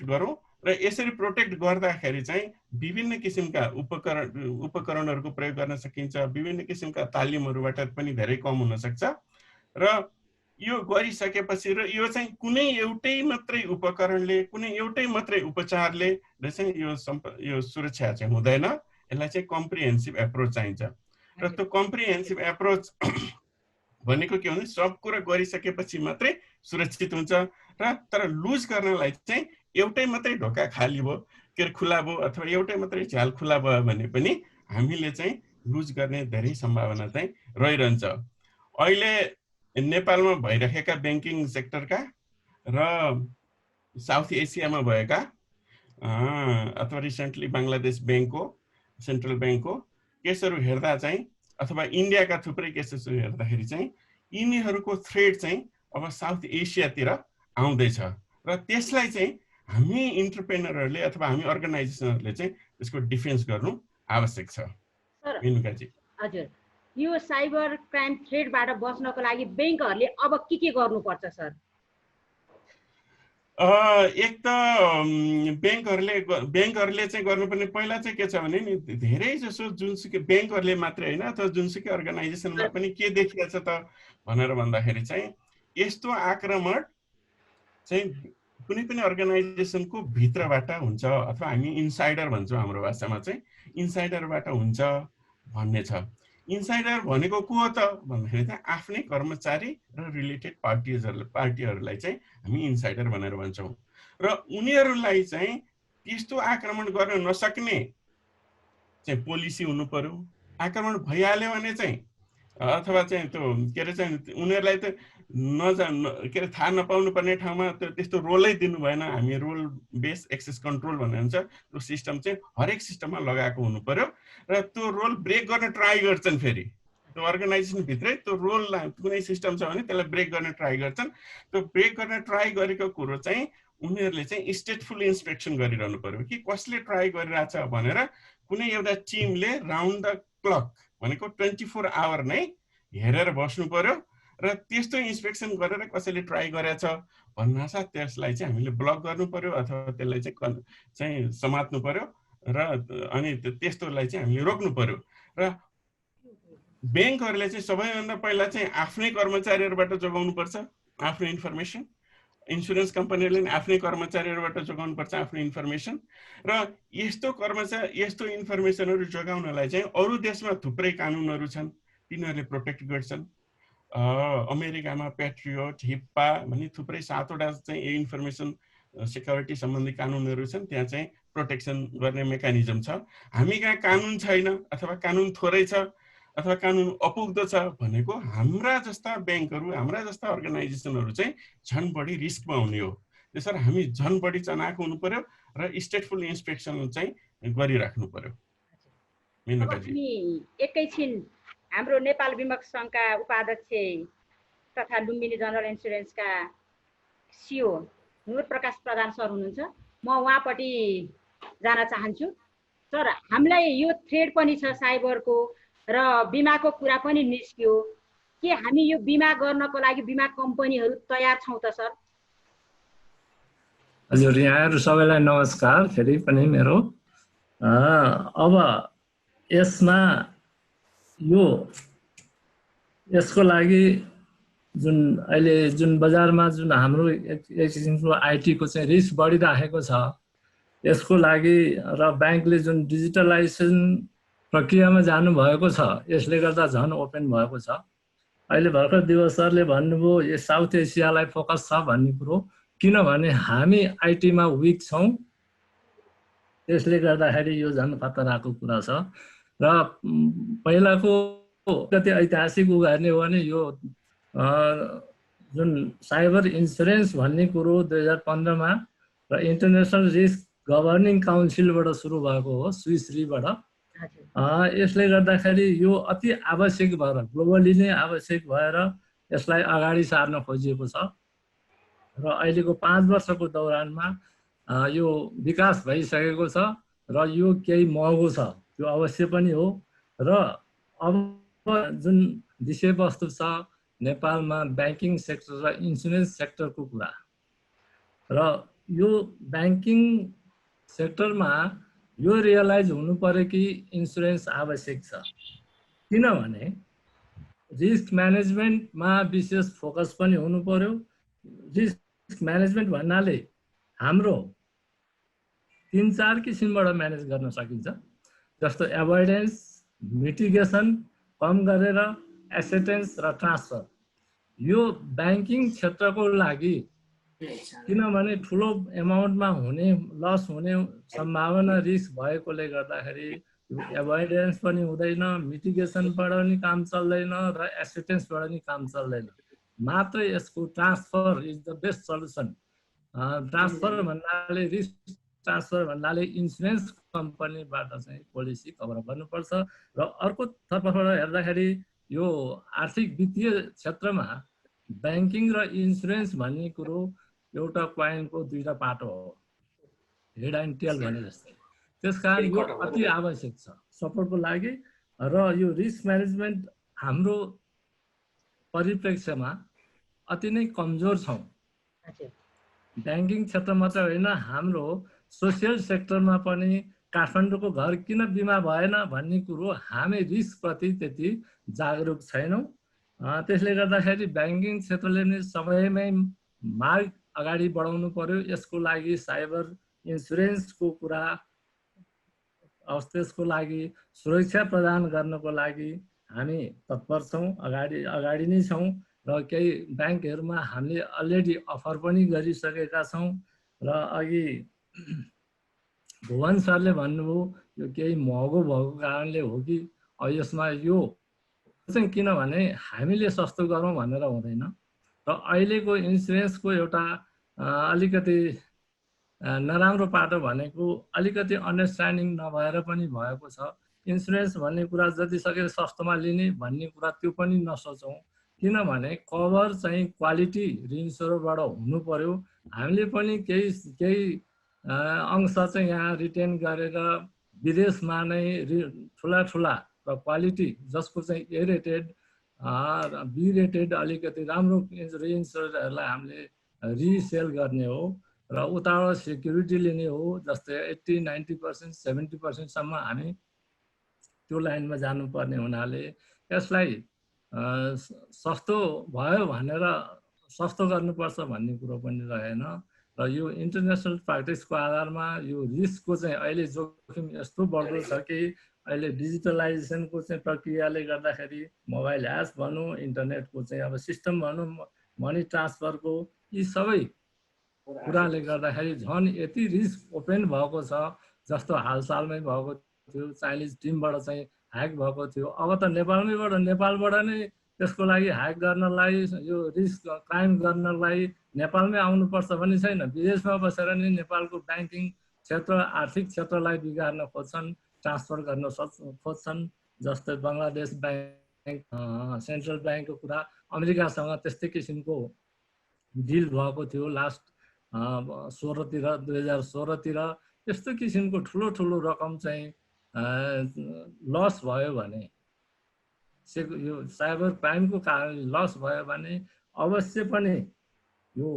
गरौँ। र यसरी प्रोटेक्ट गर्दाखेरि चाहिँ विभिन्न किसिमका उपकरणहरूको प्रयोग गर्न सकिन्छ, विभिन्न किसिमका तालिमहरूबाट पनि धेरै कम हुन सक्छ। र यो गरिसकेपछि र यो चाहिँ कुनै एउटै मात्रै उपकरणले, कुनै एउटै मात्रै उपचारले चाहिँ यो सुरक्षा चाहिँ हुँदैन। यसलाई चाहिँ कम्प्रिहेन्सिभ एप्रोच चाहिन्छ। र त्यो कम्प्रिहेन्सिभ एप्रोच भनेको के भने सब कुरा गरिसकेपछि मात्रै सुरक्षित हुन्छ। र तर लुज गर्नलाई चाहिँ एउटै मात्रै ढोका खाली भयो के खुला भयो अथवा एउटै मात्रै झ्याल खुला भयो भने पनि हामीले चाहिँ लुज गर्ने धेरै सम्भावना चाहिँ रहिरहन्छ। अहिले नेपालमा भइरहेका ब्याङ्किङ सेक्टरका र साउथ एसियामा भएका अथवा रिसेन्टली बङ्गलादेश ब्याङ्कको, सेन्ट्रल ब्याङ्कको केसहरू हेर्दा चाहिँ अथवा इन्डियाका थुप्रै केसेसहरू हेर्दाखेरि चाहिँ यिनीहरूको थ्रेड चाहिँ अब साउथ एसियातिर आउँदैछ र त्यसलाई चाहिँ हामी इन्टरप्रेनरहरूले अथवा हामी अर्गनाइजेसनहरूले चाहिँ त्यसको डिफेन्स गर्नु आवश्यक छ। मेनुकाजी हजुर, यो साइबर क्राइम थ्रेडबाट बच्नको लागि बैंकहरूले अब के गर्नुपर्छ सर? एक त बैंकहरूले चाहिँ गर्नुपर्ने पहिला चाहिँ के छ भने नि धेरै जसो जुनसुकै बैंकहरूले मात्रै होइन अथवा जुनसुकै अर्गनाइजेसनमा पनि के देखिएको छ त भनेर भन्दाखेरि चाहिँ यस्तो आक्रमण चाहिँ कुनै पनि अर्गनाइजेसनको भित्रबाट हुन्छ अथवा हामी इनसाइडर भन्छौँ हाम्रो भाषामा चाहिँ इनसाइडरबाट हुन्छ भन्ने छ। इनसाइडर भनेको को हो त भन्दाखेरि चाहिँ आफ्नै कर्मचारी र रिलेटेड पार्टीहरूलाई चाहिँ हामी इनसाइडर भनेर भन्छौँ र उनीहरूलाई चाहिँ त्यस्तो आक्रमण गर्न नसक्ने चाहिँ पोलिसी हुनु पर्यो। आक्रमण भइहाल्यो भने चाहिँ अथवा चाहिँ त्यो के अरे चाहिँ उनीहरूलाई त के अरे थाहा नपाउनु पर्ने ठाउँमा त्यस्तो रोलै दिनु भएन। हामी रोल बेस एक्सेस कन्ट्रोल भन्ने हुन्छ त्यो सिस्टम चाहिँ हरेक सिस्टममा लगाएको हुनु पर्यो र त्यो रोल ब्रेक गर्न ट्राई गर्छन्। फेरि त्यो अर्गनाइजेसन भित्रै त्यो रोल कुनै सिस्टम छ भने त्यसलाई ब्रेक गर्न ट्राई गर्छन्। त्यो ब्रेक गर्न ट्राई गरेको कुरो चाहिँ उनीहरूले चाहिँ स्टेटफुल इन्स्पेक्सन गरिरहनु पर्यो कि कसले ट्राई गरिरहेछ भनेर कुनै एउटा टिमले राउन्ड द क्लक भनेको 24 आवर नै हेरेर बस्नु पर्यो र त्यस्तो इन्स्पेक्सन गरेर कसैले ट्राई गरेछ भन्नासाथ त्यसलाई चाहिँ हामीले ब्लक गर्नु पर्यो अथवा त्यसलाई चाहिँ समात्नु पर्यो र अनि त्यस्तोलाई चाहिँ हामीले रोक्नु पर्यो। र बैंकहरूले चाहिँ सबैभन्दा पहिला चाहिँ आफ्नै कर्मचारीहरूबाट जोगाउनु पर्छ आफ्नो इन्फर्मेसन। इन्सुरेन्स कम्पनीहरूले आफ्नै कर्मचारीहरूबाट जोगाउनु पर्छ आफ्नो इन्फर्मेसन र यस्तो इन्फर्मेसनहरू जोगाउनलाई चाहिँ अरू देशमा थुप्रै कानुनहरू छन्, तिनीहरूले प्रोटेक्ट गर्छन्। अमेरिकामा पेट्रियोट, हिप्पा भन्ने थुप्रै 7वटा चाहिँ इन्फर्मेसन सिक्योरिटी सम्बन्धी कानुनहरू छन्। त्यहाँ चाहिँ प्रोटेक्सन गर्ने मेकानिजम छ। हामी कहाँ कानुन छैन अथवा कानुन थोरै छ अथवा कानुन अपुग्दो छ भनेको हाम्रा जस्ता बैंकहरू, हाम्रा जस्ता अर्गनाइजेसनहरू चाहिँ झन् बढी रिस्कमा हुने हो। त्यसरी हामी झन् बढी चनाखो हुनु पर्यो र स्टेटफुल इन्स्पेक्सन चाहिँ गरिराख्नु पर्यो। एकैछिन हाम्रो नेपाल विमक सङ्घका उपाध्यक्ष तथा लुम्बिनी जनरल इन्सुरेन्सका सिओ नूर प्रकाश प्रधान सर हुनुहुन्छ, म उहाँपट्टि जान चाहन्छु। सर, हामीलाई यो थ्रेड पनि छ साइबरको र बिमाको कुरा पनि निस्क्यो, के हामी यो बिमा गर्नको लागि बिमा कम्पनीहरू तयार छौँ त सर? हजुर, यहाँहरू सबैलाई नमस्कार फेरि पनि मेरो। अब यसमा यसको लागि जुन अहिले जुन बजारमा जुन हाम्रो एक किसिमको आइटीको चाहिँ रिस्क बढिराखेको छ, यसको लागि र ब्याङ्कले जुन डिजिटलाइजेसन प्रक्रियामा जानुभएको छ, यसले गर्दा झन् ओपन भएको छ। अहिले भर्खर दिवस सरले भन्नुभयो यो साउथ एसियालाई फोकस छ भन्ने कुरो, किनभने हामी आइटीमा विक छौँ, त्यसले गर्दाखेरि यो झन् खतराको कुरा छ। र पहिलाको कति ऐतिहासिक हेर्ने हो भने यो जुन साइबर इन्सुरेन्स भन्ने कुरो 2015मा र इन्टरनेसनल रिस्क गभर्निङ काउन्सिलबाट सुरु भएको हो, स्विस रीबाट। यसले गर्दाखेरि यो अति आवश्यक भएर ग्लोबली नै आवश्यक भएर यसलाई अगाडि सार्न खोजिएको छ र अहिलेको 5 वर्षको दौरानमा यो विकास भइसकेको छ र यो केही महँगो छ, त्यो अवश्य पनि हो। र अब जुन विषयवस्तु छ नेपालमा ब्याङ्किङ सेक्टर र इन्सुरेन्स सेक्टरको कुरा, र यो ब्याङ्किङ सेक्टरमा यो रियलाइज हुनु पर्यो कि इन्सुरेन्स आवश्यक छ, किनभने रिस्क म्यानेजमेन्टमा विशेष फोकस पनि हुनु पर्यो। रिस्क म्यानेजमेन्ट भन्नाले हाम्रो 3-4 किसिमबाट म्यानेज गर्न सकिन्छ, जस्तो एभोइडेन्स, मिटिगेसन, कम गरेर एसेटेन्स र ट्रान्सफर। यो ब्याङ्किङ क्षेत्रको लागि किनभने ठुलो एमाउन्टमा हुने लस हुने सम्भावना रिस्क भएकोले गर्दाखेरि एभोइडेन्स पनि हुँदैन, मिटिगेसनबाट पनि काम चल्दैन र एसेटेन्सबाट पनि काम चल्दैन। मात्र यसको transfer is the best solution. Transfer भन्नाले रिस्क ट्रान्सफर भन्नाले इन्सुरेन्स कम्पनीबाट चाहिँ पोलिसी कभर गर्नुपर्छ। र अर्को तर्फबाट हेर्दाखेरि यो आर्थिक वित्तीय क्षेत्रमा ब्याङ्किङ र इन्सुरेन्स भन्ने कुरो एउटा क्वाइनको दुईटा पाटो हो, हेड एन्ड टेल भने जस्तै। त्यसकारण यो अति आवश्यक छ सपोर्टको लागि। र यो रिस्क म्यानेजमेन्ट हाम्रो परिप्रेक्ष्यमा अति नै कमजोर छौँ। ब्याङ्किङ क्षेत्र मात्र होइन, हाम्रो सोसियल सेक्टरमा पनि काठमाडौँको घर किन बिमा भएन भन्ने कुरो हामी रिस्कप्रति त्यति जागरुक छैनौँ। त्यसले गर्दाखेरि ब्याङ्किङ क्षेत्रले नै समयमै माग अगाडि बढाउनु पर्यो। यसको लागि साइबर इन्सुरेन्सको कुरा, त्यसको लागि सुरक्षा प्रदान गर्नको लागि हामी तत्पर छौँ, अगाडि नै छौँ। र केही ब्याङ्कहरूमा हामीले अलरेडी अफर पनि गरिसकेका छौँ। र अघि भुवन सरले भन्नुभयो यो केही महँगो भएको कारणले हो कि यसमा यो चाहिँ, किनभने हामीले सस्तो गरौँ भनेर हुँदैन। र अहिलेको इन्सुरेन्सको एउटा अलिकति नराम्रो पाटो भनेको अलिकति अन्डरस्ट्यान्डिङ नभएर पनि भएको छ। इन्सुरेन्स भन्ने कुरा जति सके सस्तोमा लिने भन्ने कुरा त्यो पनि नसोचौँ, किनभने कभर चाहिँ क्वालिटी रिइन्स्योरबाट हुनु पर्यो। हामीले पनि केही अंश चाहिँ यहाँ रिटेन गरेर विदेशमा नै ठुला र क्वालिटी जसको चाहिँ ए रेटेड बी रेटेड अलिकति राम्रो रिइन्स्योरहरूलाई हामीले रिसेल गर्ने हो र उताबाट सेक्युरिटी लिने हो। जस्तै 80-90%, 70%सम्म हामी त्यो लाइनमा जानुपर्ने हुनाले यसलाई सस्तो भयो भनेर सस्तो गर्नुपर्छ भन्ने कुरो पनि रहेन। र यो इन्टरनेसनल प्र्याक्टिसको आधारमा यो रिस्कको चाहिँ अहिले जोखिम यस्तो बढ्दो छ कि अहिले डिजिटलाइजेसनको चाहिँ प्रक्रियाले गर्दाखेरि मोबाइल एप्स भनौँ, इन्टरनेटको चाहिँ अब सिस्टम भनौँ, मनी ट्रान्सफरको यी सबै कुराले गर्दाखेरि झन् यति रिस्क ओपन भएको छ। जस्तो हालसालमै भएको थियो, चाइनिज टिमबाट चाहिँ ह्याक भएको थियो। अब त नेपालबाट नै त्यसको लागि ह्याक गर्नलाई, यो रिस्क क्राइम गर्नलाई नेपालमै आउनुपर्छ भन्ने छैन। विदेशमा बसेर नै नेपालको ब्याङ्किङ क्षेत्र, आर्थिक क्षेत्रलाई बिगार्न खोज्छन्, ट्रान्सफर गर्न खोज्छन्। जस्तै बङ्गलादेश ब्याङ्क, सेन्ट्रल ब्याङ्कको कुरा, अमेरिकासँग त्यस्तै किसिमको डिल भएको थियो लास्ट 2016तिर। यस्तो किसिमको ठुलो रकम चाहिँ लस भयो भने, यो साइबर क्राइमको कारणले लस भयो भने अवश्य पनि यो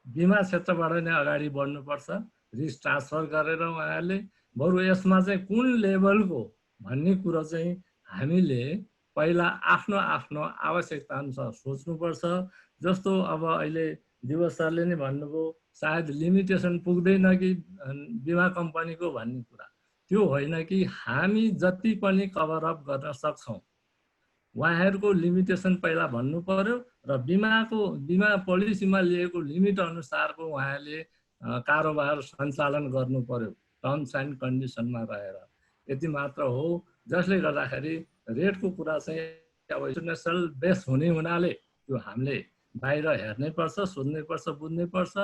बिमा क्षेत्रबाट नै अगाडि बढ्नुपर्छ, रिस्क ट्रान्सफर गरेर उहाँहरूले। बरु यसमा चाहिँ कुन लेभलको भन्ने कुरो चाहिँ हामीले पहिला आफ्नो आवश्यकता अनुसार सोच्नुपर्छ। जस्तो अब अहिले दिवस सरले नै भन्नुभयो सायद लिमिटेसन पुग्दैन कि बिमा कम्पनीको भन्ने कुरा, त्यो होइन कि हामी जति पनि कभर अप गर्न सक्छौँ उहाँहरूको लिमिटेसन पहिला भन्नु पर्यो र बिमा पोलिसीमा लिएको लिमिट अनुसारको उहाँहरूले कारोबार सञ्चालन गर्नु पर्यो टर्म्स एन्ड कन्डिसनमा रहेर। यति मात्र हो, जसले गर्दाखेरि रेटको कुरा चाहिँ अब इन्टरनेसनल बेस हुने हुनाले त्यो हामीले बाहिर हेर्नै पर्छ, सोध्नै पर्छ, बुझ्नै पर्छ।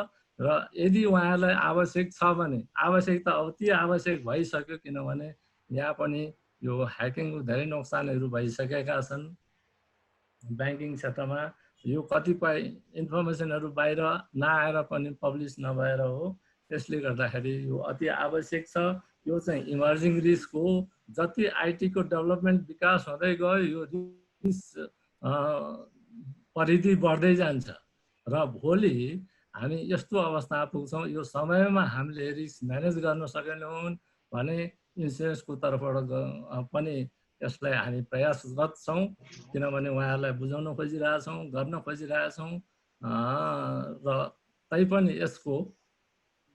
र यदि उहाँहरूलाई आवश्यक छ भने, आवश्यक त अति आवश्यक भइसक्यो, किनभने यहाँ पनि यो ह्याकिङको धेरै नोक्सानहरू भइसकेका छन् ब्याङ्किङ क्षेत्रमा। यो कतिपय इन्फर्मेसनहरू बाहिर नआएर पनि पब्लिस नभएर हो। त्यसले गर्दाखेरि यो अति आवश्यक छ। यो चाहिँ इमर्जिङ रिस्क हो। जति आइटीको डेभलपमेन्ट विकास हुँदै गयो यो रिस्क परिधि बढ्दै जान्छ र भोलि हामी यस्तो अवस्था पुग्छौँ, यो समयमा हामीले रिस्क म्यानेज गर्न सकेनौँ भने इन्सुरेन्सको तर्फबाट पनि यसलाई हामी प्रयासरत छौँ, किनभने उहाँहरूलाई बुझाउन खोजिरहेछौँ, गर्न खोजिरहेछौँ। र तैपनि यसको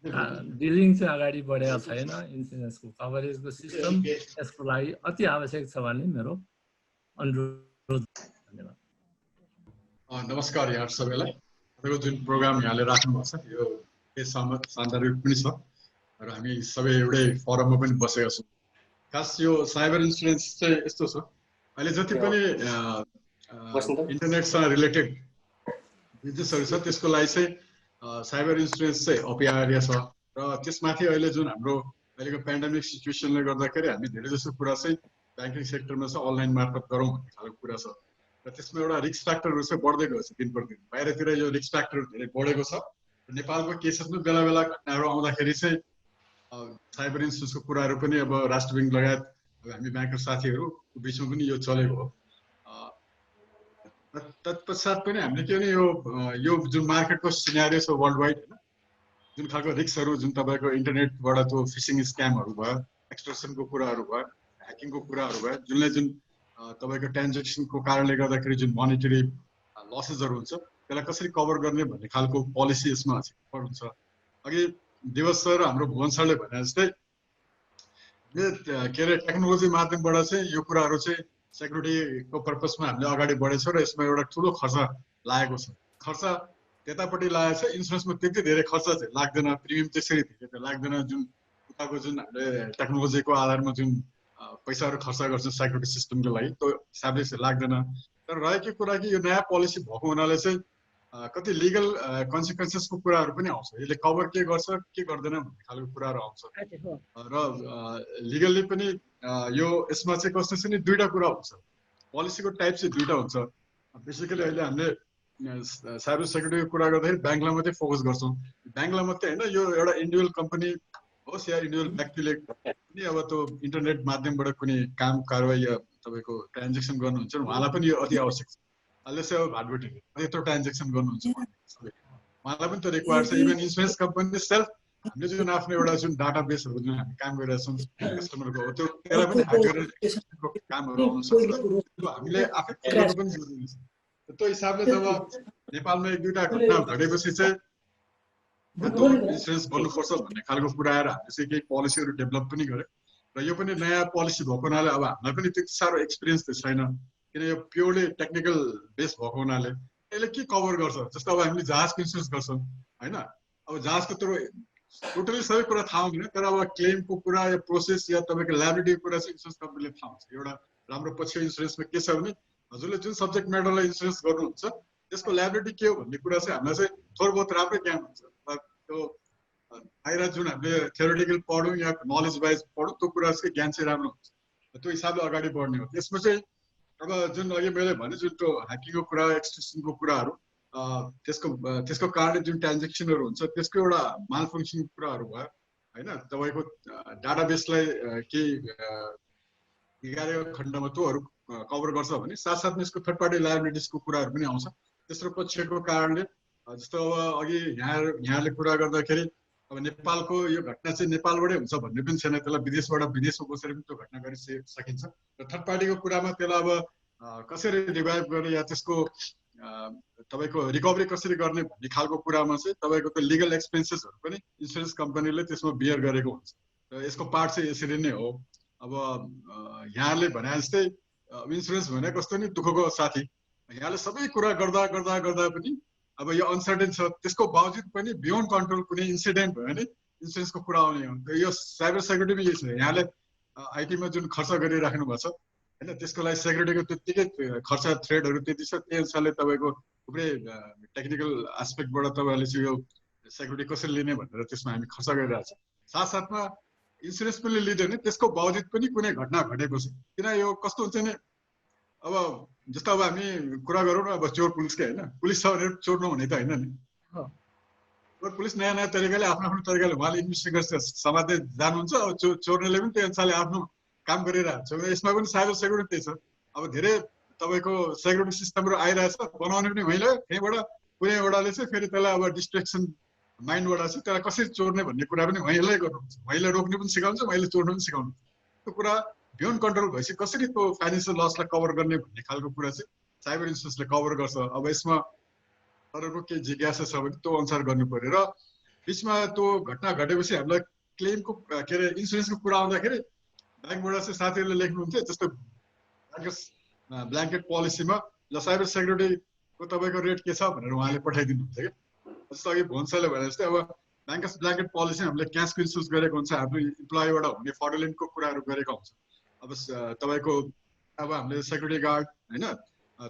डिलिङ चाहिँ अगाडि बढेको छैन। इन्सुरेन्सको कभरेजको सिस्टम यसको लागि अति आवश्यक छ भन्ने मेरो अनुरोध। धन्यवाद। नमस्कार यहाँ सबैलाई। तपाईँको जुन प्रोग्राम यहाँले राख्नुभएको छ यो सान्दर्भिक पनि छ र हामी सबै एउटै फोरममा पनि बसेका छौँ। खास यो साइबर इन्सुरेन्स चाहिँ यस्तो छ, अहिले जति पनि इन्टरनेटसँग रिलेटेड बिजनेसहरू छ त्यसको लागि चाहिँ साइबर इन्सुरेन्स चाहिँ अपरिहार्य छ। र त्यसमाथि अहिले जुन हाम्रो अहिलेको पेन्डेमिक सिचुएसनले गर्दाखेरि हामी धेरै जसो कुरा चाहिँ ब्याङ्किङ सेक्टरमा चाहिँ अनलाइन मार्फत गरौँ भन्ने खालको कुरा छ। र त्यसमा एउटा रिस्क फ्याक्टरहरू चाहिँ बढ्दै गएको छ दिन प्रतिदिन। बाहिरतिर यो रिस्क फ्याक्टरहरू धेरै बढेको छ। नेपालको केसमा बेला बेला घटनाहरू आउँदाखेरि चाहिँ साइबर इन्सुरेन्सको कुराहरू पनि अब राष्ट्र ब्याङ्क लगायत हामी ब्याङ्कर साथीहरूको बिचमा पनि यो चलेको हो। तत्पश्चात पनि हामीले के भने यो जुन मार्केटको सिनारियो छ वर्ल्ड वाइड होइन, जुन खालको रिस्कहरू जुन तपाईँको इन्टरनेटबाट त्यो फिसिङ स्क्यामहरू भयो, एक्सटर्सनको कुराहरू भयो, ह्याकिङको कुराहरू भयो, जुन तपाईँको ट्रान्जेक्सनको कारणले गर्दाखेरि जुन मोनिटरी लसेसहरू हुन्छ त्यसलाई कसरी कभर गर्ने भन्ने खालको पोलिसी यसमा हुन्छ। अघि दिवस सर हाम्रो भुवन सरले भने जस्तै के अरे टेक्नोलोजी माध्यमबाट चाहिँ यो कुराहरू चाहिँ सेक्युरिटीको पर्पसमा हामीले अगाडि बढेछौँ र यसमा एउटा ठुलो खर्च लागेको छ। खर्च त्यतापट्टि लागेको छ, इन्सुरेन्समा त्यति धेरै खर्च चाहिँ लाग्दैन, प्रिमियम त्यसरी धेरै लाग्दैन। जुन उताको जुन हामीले टेक्नोलोजीको आधारमा जुन पैसाहरू खर्च गर्छौँ सेक्युरिटी सिस्टमको लागि त्यो हिसाबले चाहिँ लाग्दैन। तर रहेको कुरा कि यो नयाँ पोलिसी भएको हुनाले चाहिँ कति लिगल कन्सिक्वेन्सेसको कुराहरू पनि आउँछ। यसले कभर के गर्छ के गर्दैन भन्ने खालको कुराहरू आउँछ र लिगल्ली पनि यो यसमा चाहिँ कस्तो छ नि दुईवटा कुरा हुन्छ। पोलिसीको टाइप चाहिँ दुईवटा हुन्छ। बेसिकली अहिले हामीले साइबर सेक्युरिटीको कुरा गर्दाखेरि ब्याङ्कलाई मात्रै फोकस गर्छौँ। ब्याङ्कलाई मात्रै होइन, यो एउटा इन्डिभिजुअल कम्पनी होस् या इन्डिभिजुअल व्यक्तिले पनि अब त्यो इन्टरनेट माध्यमबाट कुनै काम कारवाही या तपाईँको ट्रान्जेक्सन गर्नुहुन्छ उहाँलाई पनि यो अति आवश्यक छ। अहिले चाहिँ अब भाटबुटीले यत्रो ट्रान्जेक्सन गर्नुहुन्छ उहाँलाई पनि त्यो रिक्वायर्ड छ। इभन इन्सुरेन्स कम्पनी सेल्फ हामीले जुन आफ्नो एउटा जुन डाटा बेसहरू जुन हामी काम गरिरहेछौँ कस्टमरको हो त्यो त्यसलाई पनि ह्याक गरेर कामहरू आउन सक्छ। त्यो हामीले आफै पनि जरुरी छ। त्यो हिसाबले जब नेपालमा एक दुईवटा घटना घटेपछि चाहिँ त्यो इन्सुरेन्स गर्नुपर्छ भन्ने खालको कुरा आएर हामीले चाहिँ केही पोलिसीहरू डेभलप पनि गर्यो र यो पनि नयाँ पोलिसी भएको हुनाले अब हामीलाई पनि त्यति साह्रो एक्सपिरियन्स त छैन, किन यो प्योरली टेक्निकल बेस भएको हुनाले यसले के कभर गर्छ। जस्तो अब हामीले जहाजको इन्सुरेन्स गर्छौँ होइन, अब जहाजको त्यो टोटली सबै कुरा थाहा हुँदैन, तर अब क्लेमको कुरा या प्रोसेस या तपाईँको ल्याबिलिटीको कुरा चाहिँ इन्सुरेन्स कम्पनीले थाहा हुन्छ। एउटा राम्रो पछि इन्सुरेन्समा के छ भने हजुरले जुन सब्जेक्ट म्याटरलाई इन्सुरेन्स गर्नुहुन्छ त्यसको ल्याबिलिटी के हो भन्ने कुरा चाहिँ हामीलाई चाहिँ थोर बहुत राम्रै ज्ञान हुन्छ। त्यो बाहिर जुन हामीले थ्योरिटिकल पढौँ या नलेज वाइज पढौँ त्यो कुरा चाहिँ ज्ञान चाहिँ राम्रो हुन्छ। त्यो हिसाबले अगाडि बढ्ने हो। त्यसमा चाहिँ अब जुन अघि मैले भने जुन त्यो ह्याकिङको कुरा एक्सटेन्सनको कुराहरू त्यसको कारणले जुन ट्रान्जेक्सनहरू हुन्छ त्यसको एउटा माल फङ्सनको कुराहरू भयो होइन। तपाईँको डाटाबेसलाई केही 11 खण्डमा त्योहरू कभर गर्छ भने साथसाथमा यसको थर्ड पार्टी लायबिलिटिजको कुराहरू पनि आउँछ। तेस्रो पक्षको कारणले जस्तो अब अघि यहाँले कुरा गर्दाखेरि अब नेपालको यो घटना चाहिँ नेपालबाटै हुन्छ भन्ने पनि छैन, त्यसलाई विदेशमा बसेर पनि त्यो घटना गरि सकिन्छ। र थर्ड पार्टीको कुरामा त्यसलाई अब कसरी रिभाइभ गर्ने या त्यसको तपाईँको रिकभरी कसरी गर्ने भन्ने खालको कुरामा चाहिँ तपाईँको त्यो लिगल एक्सपेन्सेसहरू पनि इन्सुरेन्स कम्पनीले त्यसमा बियर गरेको हुन्छ। र यसको पार्ट चाहिँ यसरी नै हो। अब यहाँले भने जस्तै इन्सुरेन्स भने कस्तो नि दुःखको साथी, यहाँले सबै कुरा गर्दा पनि अब यो अनसर्टेन छ, त्यसको बावजुद पनि बियोन्ड कन्ट्रोल कुनै इन्सिडेन्ट भयो भने इन्सुरेन्सको कुरा आउने हो। यो साइबर सेक्युरिटीमा यही छ। यहाँले आइटीमा जुन खर्च गरिराख्नु भएको छ होइन त्यसको लागि सेक्युरिटीको त्यत्तिकै खर्च थ्रेडहरू त्यति छ, त्यही अनुसारले तपाईँको थुप्रै टेक्निकल एस्पेक्टबाट तपाईँहरूले चाहिँ यो सेक्युरिटी कसरी लिने भनेर त्यसमा हामी खर्च गरिरहेको छ। साथसाथमा इन्सुरेन्स पनि लिँदैन, त्यसको बावजुद पनि कुनै घटना घटेपछि किन यो कस्तो हुन्छ नि अब जस्तो अब हामी कुरा गरौँ न अब चोर पुलिसकै होइन, पुलिस छ भनेर चोर नहुने त होइन नि। पुलिस नयाँ तरिकाले आफ्नो तरिकाले उहाँले इन्भेस्टिगेसन समात्दै जानुहुन्छ। अब चोर्नेले पनि त्यही अनुसारले आफ्नो काम गरिरहेको छ। यसमा पनि साइबर सेक्युरिटी त्यही छ। अब धेरै तपाईँको सेक्युरिटी सिस्टमहरू आइरहेछ, बनाउने पनि मैले त्यहीँबाट कुनै एउटाले चाहिँ फेरि त्यसलाई अब डिस्ट्रेक्सन माइन्डबाट चाहिँ त्यसलाई कसरी चोर्ने भन्ने कुरा पनि मैले गर्नुहुन्छ। मैले रोक्ने पनि सिकाउँछु, मैले चोर्नु पनि सिकाउनु। त्यो कुरा बियोन्ड कन्ट्रोल भएपछि कसरी त्यो फाइनेन्सियल लसलाई कभर गर्ने भन्ने खालको कुरा चाहिँ साइबर इन्सुरेन्सले कभर गर्छ। अब यसमा तपाईँको केही जिज्ञासा छ भने त्यो अनुसार गर्नु पर्यो। र बिचमा त्यो घटना घटेपछि हामीलाई क्लेमको के अरे इन्सुरेन्सको कुरा आउँदाखेरि ब्याङ्कबाट चाहिँ साथीहरूले लेख्नुहुन्थ्यो जस्तो ब्ल्याङ्केट पोलिसीमा ल साइबर सेक्युरिटीको तपाईँको रेट के छ भनेर उहाँले पठाइदिनुहुन्छ क्या। जस्तो अघि भोन्सले भने जस्तै अब ब्याङ्कर्स ब्ल्याङ्केट पोलिसी हामीले क्यासको इन्सुरेन्स गरेको हुन्छ, हाम्रो इम्प्लोइबाट हुने फ्रडुलेन्टको कुराहरू गरेको हुन्छ। अब तपाईँको अब हामीले सेक्युरिटी गार्ड होइन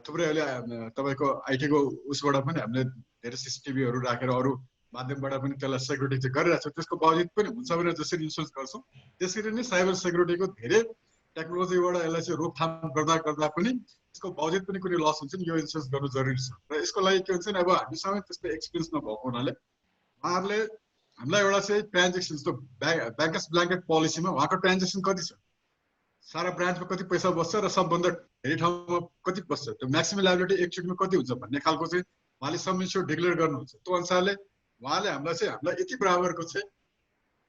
थुप्रै अहिले तपाईँको आइटीको उसबाट पनि हामीले धेरै सिसिटिभीहरू राखेर अरू माध्यमबाट पनि त्यसलाई सेक्युरिटी चाहिँ गरिरहेको छ। त्यसको बावजुद पनि हुन्छ भनेर जसरी इन्सुरेन्स गर्छौँ त्यसरी नै साइबर सेक्युरिटीको धेरै टेक्नोलोजीबाट यसलाई चाहिँ रोकथाम गर्दा पनि यसको बावजुद पनि कुनै लस हुन्छ नि यो इन्सुरेन्स गर्नु जरुरी छ र यसको लागि के हुन्छ नि अब हामीसँग त्यस्तो एक्सपिरियन्स नभएको हुनाले उहाँहरूले हामीलाई एउटा चाहिँ ट्रान्जेक्सन जस्तो ब्याङ्कर्स ब्ल्याङ्केट पोलिसीमा उहाँको ट्रान्जेक्सन कति छ सारा ब्रान्चमा कति पैसा बस्छ र सबभन्दा धेरै ठाउँमा कति बस्छ त्यो म्याक्सिमम लायबिलिटी एकचोटिमा कति हुन्छ भन्ने खालको चाहिँ उहाँले सम इन्स्योर डिक्लेयर गर्नुहुन्छ त्यो अनुसारले उहाँले हामीलाई यति बराबरको चाहिँ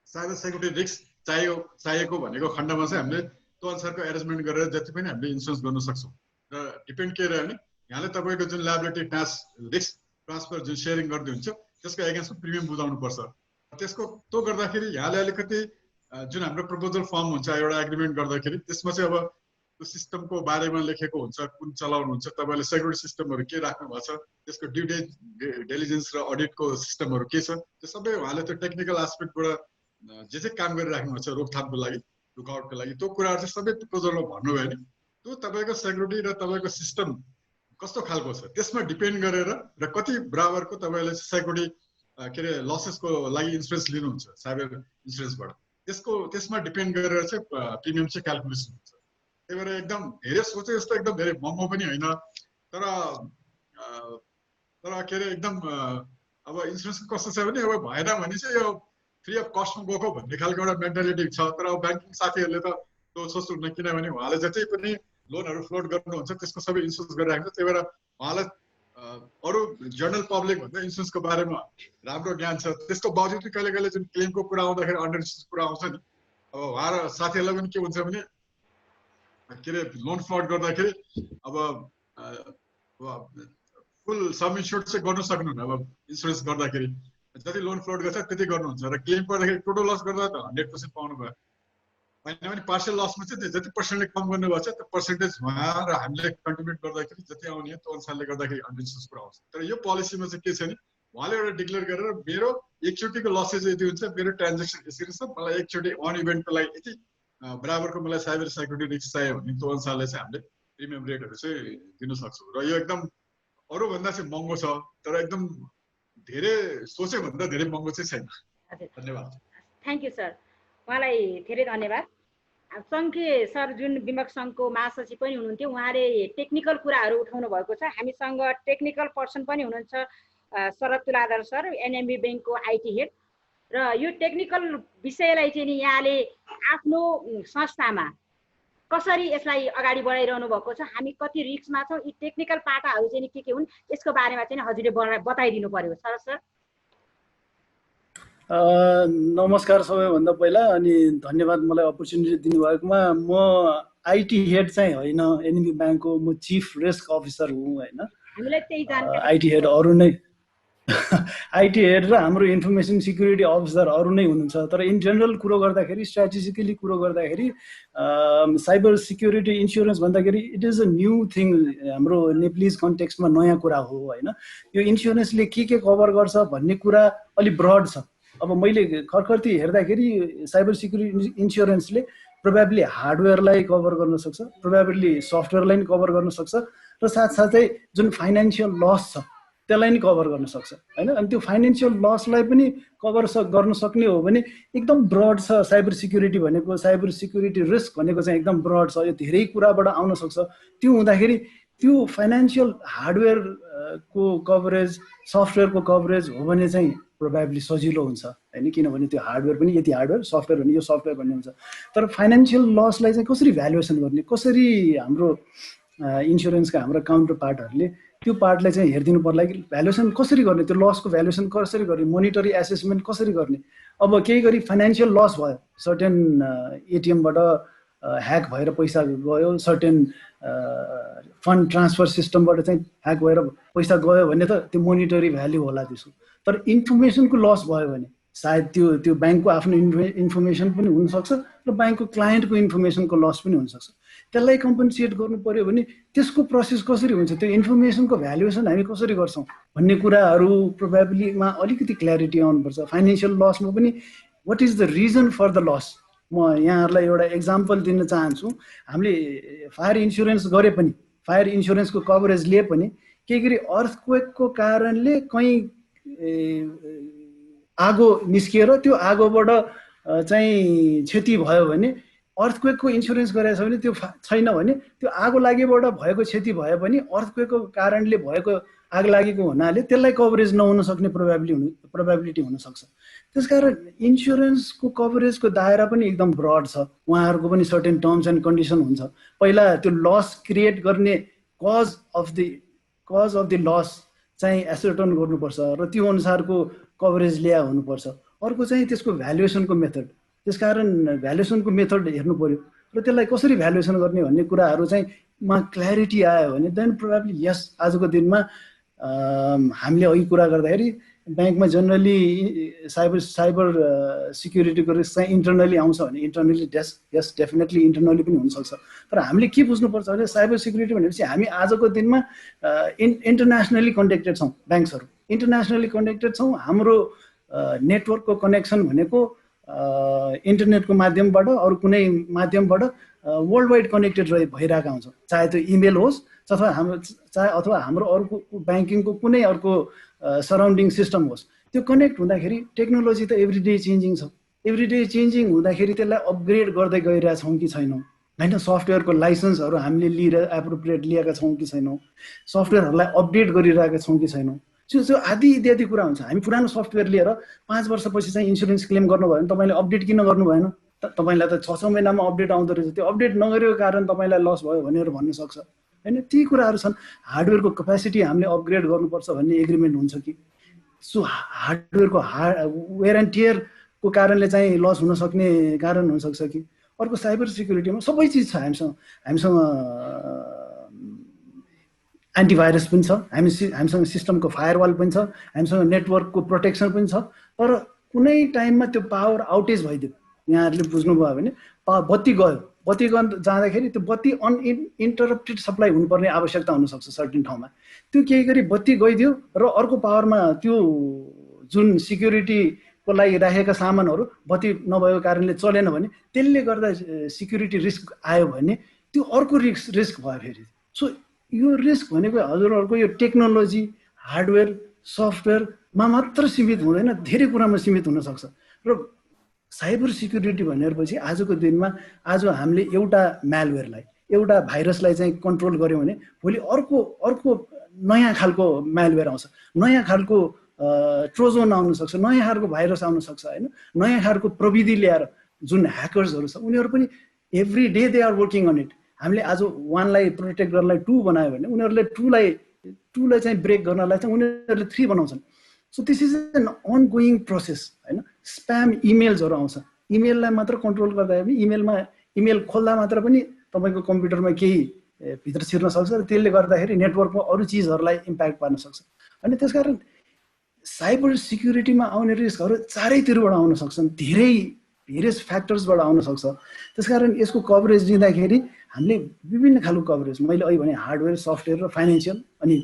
साइबर सेक्युरिटी रिस्क चाहिएको भनेको खण्डमा चाहिँ हामीले त्यो अनुसारको एरेन्जमेन्ट गरेर जति पनि हामीले इन्सुरेन्स गर्न सक्छौँ र डिपेन्ड के रह्यो भने यहाँले तपाईँको जुन लायबिलिटी रिस्क ट्रान्सफर जुन सेयरिङ गर्दै हुन्छ त्यसको एगेन्स्टमा प्रिमियम बुझाउनुपर्छ त्यसको त्यो गर्दाखेरि यहाँले अलिकति जुन हाम्रो प्रपोजल फर्म हुन्छ एउटा एग्रिमेन्ट गर्दाखेरि त्यसमा चाहिँ अब त्यो सिस्टमको बारेमा लेखेको हुन्छ कुन चलाउनुहुन्छ तपाईँले सेक्युरिटी सिस्टमहरू के राख्नु भएको छ त्यसको ड्यु डेलिजेन्स र अडिटको सिस्टमहरू के छ त्यो सबै उहाँले त्यो टेक्निकल एस्पेक्टबाट जे चाहिँ काम गरिराख्नु भएको छ रोकथामको लागि लुकआउटको लागि त्यो कुराहरू चाहिँ सबै प्रपोजलमा भन्नुभयो भने त्यो तपाईँको सेक्युरिटी र तपाईँको सिस्टम कस्तो खालको छ त्यसमा डिपेन्ड गरेर र कति बराबरको तपाईँले सेक्युरिटी के अरे लसेसको लागि इन्सुरेन्स लिनुहुन्छ साइबर इन्सुरेन्सबाट त्यसमा डिपेन्ड गरेर चाहिँ प्रिमियम चाहिँ क्यालकुलेसन हुन्छ त्यही भएर एकदम धेरै सोचे जस्तो एकदम धेरै महँगो पनि होइन तर के अरे एकदम अब इन्सुरेन्स कस्तो छ भने अब भएन भने चाहिँ यो फ्री अफ कस्टमा गएको भन्ने खालको एउटा मेन्टालिटी छ तर अब ब्याङ्किङ साथीहरूले त त्यो सोच्नुहुन्न किनभने उहाँले जति पनि लोनहरू फ्लोट गर्नुहुन्छ त्यसको सबै इन्सुरेन्स गरिराख्छ त्यही भएर उहाँलाई अरू जनरल पब्लिक भन्दा इन्सुरेन्सको बारेमा राम्रो ज्ञान छ त्यसको बावजुद कहिले कहिले जुन क्लेमको कुरा आउँदाखेरि अन्डर इन्सुरेन्स कुरा आउँछ नि अब उहाँ र साथीहरूलाई पनि के हुन्छ भने के अरे लोन फ्लड गर्दाखेरि अब फुल सम इन्स्योर्ड चाहिँ गर्नु सक्नुहुन्न अब इन्सुरेन्स गर्दाखेरि जति लोन फ्लोड गर्छ त्यति गर्नुहुन्छ र क्लेम गर्दाखेरि टोटल लस गर्दा त 100% पाउनु भयो होइन भने पार्सल लसमा चाहिँ जति पर्सेन्टले कम गर्नुभएको छ त्यो पर्सेन्टेज उहाँ र हामीले कन्ट्रिब्युट गर्दाखेरि जति आउने त्यो अनुसारले गर्दाखेरि अन्डर इन्सुरेन्स कुरा आउँछ तर यो पोलिसीमा चाहिँ के छ नि उहाँले एउटा डिक्लेयर गरेर मेरो एकचोटिको लसेज यति हुन्छ मेरो ट्रान्जेक्सन यसरी छ मलाई एकचोटि अन इभेन्टको लागि यति बराबरको मलाई साइबर सेक्युरिटी रिस्क चाहियो भने त्यो अनुसारले चाहिँ हामीले प्रिमियम रेटहरू चाहिँ दिन सक्छौँ र यो एकदम अरूभन्दा चाहिँ महँगो छ तर एकदम धेरै सोचे भन्दा धेरै महँगो चाहिँ छैन धन्यवाद थ्याङ्क यू सर उहाँलाई धेरै धन्यवाद सङ्घीय सर जुन विमक सङ्घको महासचिव पनि हुनुहुन्थ्यो उहाँले टेक्निकल कुराहरू उठाउनु भएको छ हामीसँग टेक्निकल पर्सन पनि हुनुहुन्छ शरद तुलाधर सर एनएमबी ब्याङ्कको आइटी हेड र यो टेक्निकल विषयलाई चाहिँ नि यहाँले आफ्नो संस्थामा कसरी यसलाई अगाडि बढाइरहनु भएको छ हामी कति रिस्कमा छौँ यी टेक्निकल पाटाहरू चाहिँ के हुन् यसको बारेमा चाहिँ हजुरले बताइदिनु पर्यो शरद सर नमस्कार सबैभन्दा पहिला अनि धन्यवाद मलाई अपर्च्युनिटी दिनुभएकोमा म आइटी हेड चाहिँ होइन एनएमबी ब्याङ्कको म चिफ रिस्क अफिसर हुँ होइन हामीलाई त्यही जानकारी आइटी हेड अरू नै आइटी हेड र हाम्रो इन्फर्मेसन सिक्युरिटी अफिसर अरू नै हुनुहुन्छ तर इन जेनरल कुरो गर्दाखेरि स्ट्राटेजिकली कुरो गर्दाखेरि साइबर सिक्युरिटी इन्सुरेन्स भन्दाखेरि it is a new thing हाम्रो नेप्लिज कन्टेक्स्टमा नयाँ कुरा हो होइन यो इन्सुरेन्सले के कभर गर्छ भन्ने कुरा अलिक ब्रड छ अब मैले खर्खर्ती हेर्दाखेरि साइबर सिक्युरिटी इन्सुरेन्सले प्रोबेबली हार्डवेयरलाई कभर गर्न सक्छ प्रोबेबली सफ्टवेयरलाई पनि कभर गर्न सक्छ र साथसाथै जुन फाइनेन्सियल लस छ त्यसलाई नि कभर गर्न सक्छ होइन अनि त्यो फाइनेन्सियल लसलाई पनि कभर गर्न सक्ने हो भने एकदम ब्रड छ साइबर सिक्युरिटी भनेको साइबर सिक्युरिटी रिस्क भनेको चाहिँ एकदम ब्रड छ यो धेरै कुराबाट आउन सक्छ त्यो हुँदाखेरि त्यो फाइनेन्सियल हार्डवेयरको कभरेज सफ्टवेयरको कभरेज हो भने चाहिँ प्रोबेबली सजिलो हुन्छ होइन किनभने त्यो हार्डवेयर पनि यति हार्डवेयर सफ्टवेयर भने यो सफ्टवेयर भन्ने हुन्छ तर फाइनेन्सियल लसलाई चाहिँ कसरी भ्यालुएसन गर्ने कसरी हाम्रो इन्सुरेन्सका हाम्रो काउन्टर पार्टहरूले त्यो पार्टलाई चाहिँ हेरिदिनु पर्ला कि भ्यालुएसन कसरी गर्ने त्यो लसको भ्यालुएसन कसरी गर्ने मोनिटरी एसेसमेन्ट कसरी गर्ने अब केही गरी फाइनेन्सियल लस भयो सर्टेन एटिएमबाट ह्याक भएर पैसा गयो सर्टेन फन्ड ट्रान्सफर सिस्टमबाट चाहिँ ह्याक भएर पैसा गयो भने त त्यो मोनिटरी भ्याल्यु होला त्यसको तर इन्फर्मेसनको लस भयो भने सायद त्यो ब्याङ्कको आफ्नो इन्फर्मेसन पनि हुनसक्छ र ब्याङ्कको क्लायन्टको इन्फर्मेसनको लस पनि हुनसक्छ त्यसलाई कम्पनसेट गर्नु पर्यो भने त्यसको प्रोसेस कसरी हुन्छ त्यो इन्फर्मेसनको भ्यालुएसन हामी कसरी गर्छौँ भन्ने कुराहरू प्रोबेबलीमा अलिकति क्ल्यारिटी आउनुपर्छ फाइनेन्सियल लसमा पनि what is the reason for the loss म यहाँहरूलाई एउटा एक्जाम्पल दिन चाहन्छु हामीले फायर इन्सुरेन्स गरे पनि फायर इन्सुरेन्सको कभरेज लिए पनि केही गरी अर्थक्वेकको कारणले कहीँ आगो निस्किएर त्यो आगोबाट चाहिँ क्षति भयो भने अर्थक्वेकको इन्सुरेन्स गरेछ भने त्यो छैन भने त्यो आगो लागेबाट भएको क्षति भए पनि अर्थक्वेकको कारणले भएको आग लागेको हुनाले त्यसलाई कभरेज नहुन सक्ने प्रोबेबिलिटी हुनसक्छ। त्यसकारण इन्सुरेन्सको कभरेजको दायरा पनि एकदम ब्रड छ। उहाँहरूको पनि सर्टेन टर्म्स एन्ड कन्डिसन हुन्छ। पहिला त्यो लस क्रिएट गर्ने कज अफ द लस चाहिँ एसर्टन गर्नुपर्छ र त्यो अनुसारको कभरेज ल्याए हुनुपर्छ। अर्को चाहिँ त्यसको भ्यालुएसनको मेथड। त्यसकारण भ्यालुएसनको मेथड हेर्नु पर्यो र त्यसलाई कसरी भ्यालुएसन गर्ने भन्ने कुराहरू चाहिँ मा क्ल्यारिटी आयो भने देन प्रोबेबली यस आजको दिनमा हामीले अघि कुरा गर्दाखेरि ब्याङ्कमा जनरली साइबर सिक्युरिटीको रिस्क चाहिँ इन्टरनली आउँछ भने इन्टरनली यस डेफिनेटली इन्टरनली पनि हुनसक्छ। तर हामीले के बुझ्नुपर्छ भने साइबर सिक्युरिटी भनेपछि हामी आजको दिनमा इन्टरनेसनली कनेक्टेड छौँ। ब्याङ्क्सहरू इन्टरनेसनली कनेक्टेड छौँ। हाम्रो नेटवर्कको कनेक्सन भनेको इन्टरनेटको माध्यमबाट अरू कुनै माध्यमबाट वर्ल्ड वाइड कनेक्टेड भइरहेका हुन्छौँ। चाहे त्यो इमेल होस् अथवा हाम्रो अर्को ब्याङ्किङको कुनै अर्को सराउन्डिङ सिस्टम होस्, त्यो कनेक्ट हुँदाखेरि टेक्नोलोजी त एभ्रिडे चेन्जिङ छ। एभ्रिडे चेन्जिङ हुँदाखेरि त्यसलाई अपग्रेड गर्दै गइरहेछौँ कि छैनौँ होइन। सफ्टवेयरको लाइसेन्सहरू हामीले एप्रोप्रिएट लिएका छौँ कि छैनौँ, सफ्टवेयरहरूलाई अपडेट गरिरहेका छौँ कि छैनौँ, त्यो आदि इत्यादि कुरा हुन्छ। हामी पुरानो सफ्टवेयर लिएर 5 वर्षपछि चाहिँ इन्सुरेन्स क्लेम गर्नुभयो भने तपाईँले अपडेट किन गर्नु भएन? तपाईँलाई त 6 महिनामा अपडेट आउँदो रहेछ, त्यो अपडेट नगरेको कारण तपाईँलाई लस भयो भनेर भन्न सक्छ होइन। ती कुराहरू छन्। हार्डवेयरको क्यापेसिटी हामीले अपग्रेड गर्नुपर्छ भन्ने एग्रिमेन्ट हुन्छ कि? सो हार्डवेयरको वेयर एन्ड टियरको कारणले चाहिँ लस हुन सक्ने कारण हुनसक्छ कि? अर्को साइबर सिक्युरिटीमा सबै चिज छ हामीसँग एन्टिभाइरस पनि छ, हामीसँग सिस्टमको फायरवाल पनि छ, हामीसँग नेटवर्कको प्रोटेक्सन पनि छ। तर कुनै टाइममा त्यो पावर आउटेज भइदियो, यहाँहरूले बुझ्नुभयो भने बत्ती जाँदाखेरि त्यो बत्ती अनइन्टरप्टेड सप्लाई हुनुपर्ने आवश्यकता हुनसक्छ सर्टेन ठाउँमा। त्यो केही गरी बत्ती गइदियो र अर्को पावरमा त्यो जुन सिक्युरिटीको लागि राखेका सामानहरू बत्ती नभएको कारणले चलेन भने त्यसले गर्दा सिक्युरिटी रिस्क आयो भने त्यो अर्को रिस्क भयो फेरि। सो यो रिस्क भनेको हजुरहरूको यो टेक्नोलोजी हार्डवेयर सफ्टवेयरमा मात्र सीमित हुँदैन, धेरै कुरामा सीमित हुनसक्छ। र साइबर सिक्युरिटी भनेपछि आजको दिनमा आज हामीले एउटा म्यालवेयरलाई एउटा भाइरसलाई चाहिँ कन्ट्रोल गऱ्यौँ भने भोलि अर्को नयाँ खालको म्यालवेयर आउँछ, नयाँ खालको ट्रोजन आउन सक्छ, नयाँ खालको भाइरस आउन सक्छ होइन। नयाँ खालको प्रविधि ल्याएर जुन ह्याकर्सहरू छ उनीहरू पनि every day they are working on it. हामीले आज 1 लाई प्रोटेक्ट गर्नलाई 2 बनायो भने उनीहरूले 2 लाई चाहिँ ब्रेक गर्नलाई चाहिँ उनीहरूले 3 बनाउँछन्। So this is an ongoing process होइन। स्प्याम इमेल्सहरू आउँछ, इमेललाई मात्र कन्ट्रोल गर्दाखेरि इमेल खोल्दा मात्र पनि तपाईँको कम्प्युटरमा केही भित्र छिर्न सक्छ र त्यसले गर्दाखेरि नेटवर्कमा अरू चिजहरूलाई इम्प्याक्ट पार्न सक्छ। अनि त्यसकारण साइबर सिक्युरिटीमा आउने रिस्कहरू चारैतिरबाट आउन सक्छन्, धेरै फ्याक्टर्सबाट आउन सक्छ। त्यसकारण यसको कभरेज दिँदाखेरि हामीले विभिन्न खालको कभरेज मैले अहिले भने हार्डवेयर सफ्टवेयर र फाइनेन्सियल अनि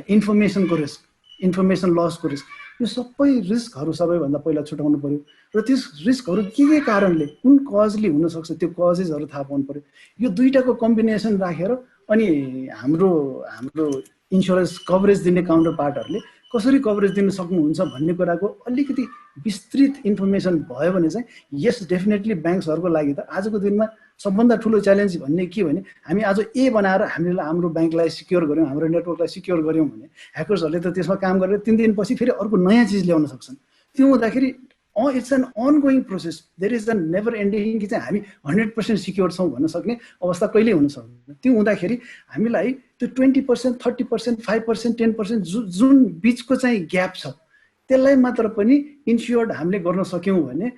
इन्फर्मेसनको रिस्क, इन्फर्मेसन लसको रिस्क, यो सबै रिस्कहरू सबैभन्दा पहिला छुटाउनु पर्यो र त्यस रिस्कहरू के कारणले कुन कजले हुनसक्छ त्यो कजेसहरू थाहा पाउनु पर्यो। यो दुईटाको कम्बिनेसन राखेर अनि हाम्रो इन्सुरेन्स कभरेज दिने काउन्टर पार्टहरूले कसरी कभरेज दिन सक्नुहुन्छ भन्ने कुराको अलिकति विस्तृत इन्फर्मेसन भयो भने चाहिँ यस डेफिनेटली ब्याङ्क्सहरूको लागि त आजको दिनमा सबभन्दा ठुलो च्यालेन्ज भन्ने के भने हामी आज ए बनाएर हामीले हाम्रो ब्याङ्कलाई सिक्योर गऱ्यौँ, हाम्रो नेटवर्कलाई सिक्योर गऱ्यौँ भने ह्याकर्सहरूले त त्यसमा काम गरेर 3 दिनपछि फेरि अर्को नयाँ चिज ल्याउन सक्छन्। त्यो हुँदाखेरि it's an ongoing process, there is an never ending कि चाहिँ हामी 100% सिक्योर छौँ भन्न सक्ने अवस्था कहिल्यै हुन सक्दैन। त्यो हुँदाखेरि हामीलाई त्यो 20%, 30%, 5%, 10% जुन बिचको चाहिँ ग्याप छ त्यसलाई मात्र पनि इन्स्योर्ड हामीले गर्न सक्यौँ भने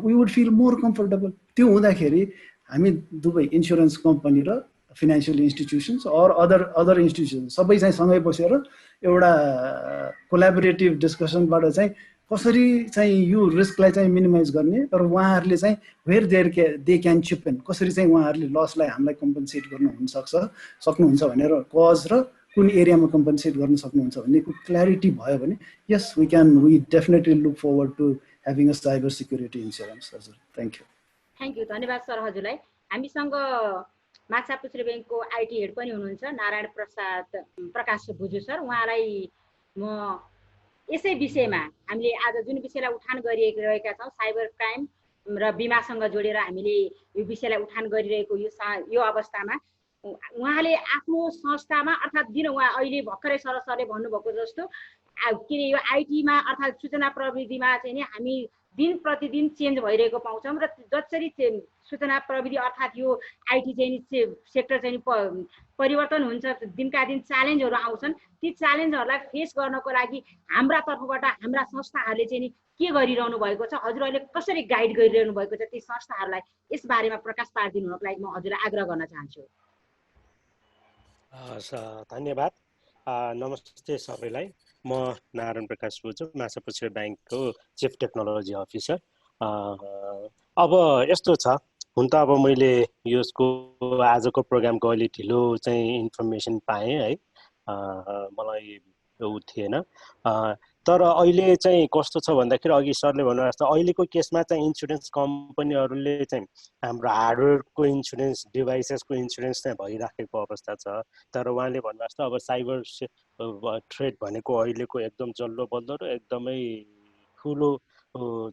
we would feel more comfortable. त्यो हुँदाखेरि हामी दुवै इन्सुरेन्स कम्पनी र financial institutions or other institutions सबै चाहिँ सँगै बसेर एउटा कोलाबोरेटिभ डिस्कसनबाट चाहिँ कसरी चाहिँ यो रिस्कलाई चाहिँ मिनिमाइज गर्ने र उहाँहरूले चाहिँ where they can chip in कसरी चाहिँ उहाँहरूले लसलाई हामीलाई कम्पन्सेट सक्नुहुन्छ भनेर कज र कुन एरियामा कम्पन्सेट गर्न सक्नुहुन्छ भन्नेको क्ल्यारिटी भयो भने yes we definitely look forward to having a cyber security insurance. Thank you. Thank you. धन्यवाद सर हजुरलाई। हामीसँग माछापुच्छ्रे ब्याङ्कको आइटी हेड पनि हुनुहुन्छ नारायण प्रकाश भुजू सर। उहाँलाई म यसै विषयमा हामीले आज जुन विषयलाई उठान गरिरहेका छौँ साइबर क्राइम र बिमासँग जोडेर हामीले यो विषयलाई उठान गरिरहेको यो अवस्थामा उहाँले आफ्नो संस्थामा अर्थात् जुन उहाँ अहिले भर्खरै सरसरले भन्नुभएको जस्तो किन यो आइटीमा अर्थात् सूचना प्रविधिमा चाहिँ नि हामी दिन प्रतिदिन चेन्ज भइरहेको पाउँछौँ र जसरी सूचना प्रविधि अर्थात् यो आइटी चाहिँ सेक्टर चाहिँ परिवर्तन हुन्छ, दिनका दिन च्यालेन्जहरू आउँछन्। ती च्यालेन्जहरूलाई फेस गर्नको लागि हाम्रा तर्फबाट हाम्रा संस्थाहरूले चाहिँ नि के गरिरहनु भएको छ, हजुरहरूले कसरी गाइड गरिरहनु भएको छ ती संस्थाहरूलाई यस बारेमा प्रकाश पारिदिनु हुनको लागि म हजुरलाई आग्रह गर्न चाहन्छु। धन्यवाद। नमस्ते सबैलाई। म नारायण प्रकाश बोजू, माछापुच्छ्रे ब्याङ्कको चिफ टेक्नोलोजी अफिसर। अब यस्तो छ, हुन त अब मैले यसको आजको प्रोग्रामको अलि ढिलो चाहिँ इन्फर्मेसन पाएँ है, मलाई थिएन। तर अहिले चाहिँ कस्तो छ भन्दाखेरि अघि सरले भन्नु जस्तो अहिलेको केसमा चाहिँ इन्सुरेन्स कम्पनीहरूले चाहिँ हाम्रो हार्डवेयरको इन्सुरेन्स, डिभाइसेसको इन्सुरेन्स चाहिँ भइराखेको अवस्था छ। तर उहाँले भन्नु जस्तो अब साइबर थ्रेट भनेको अहिलेको एकदम जल्लो बल्लो र एकदमै ठुलो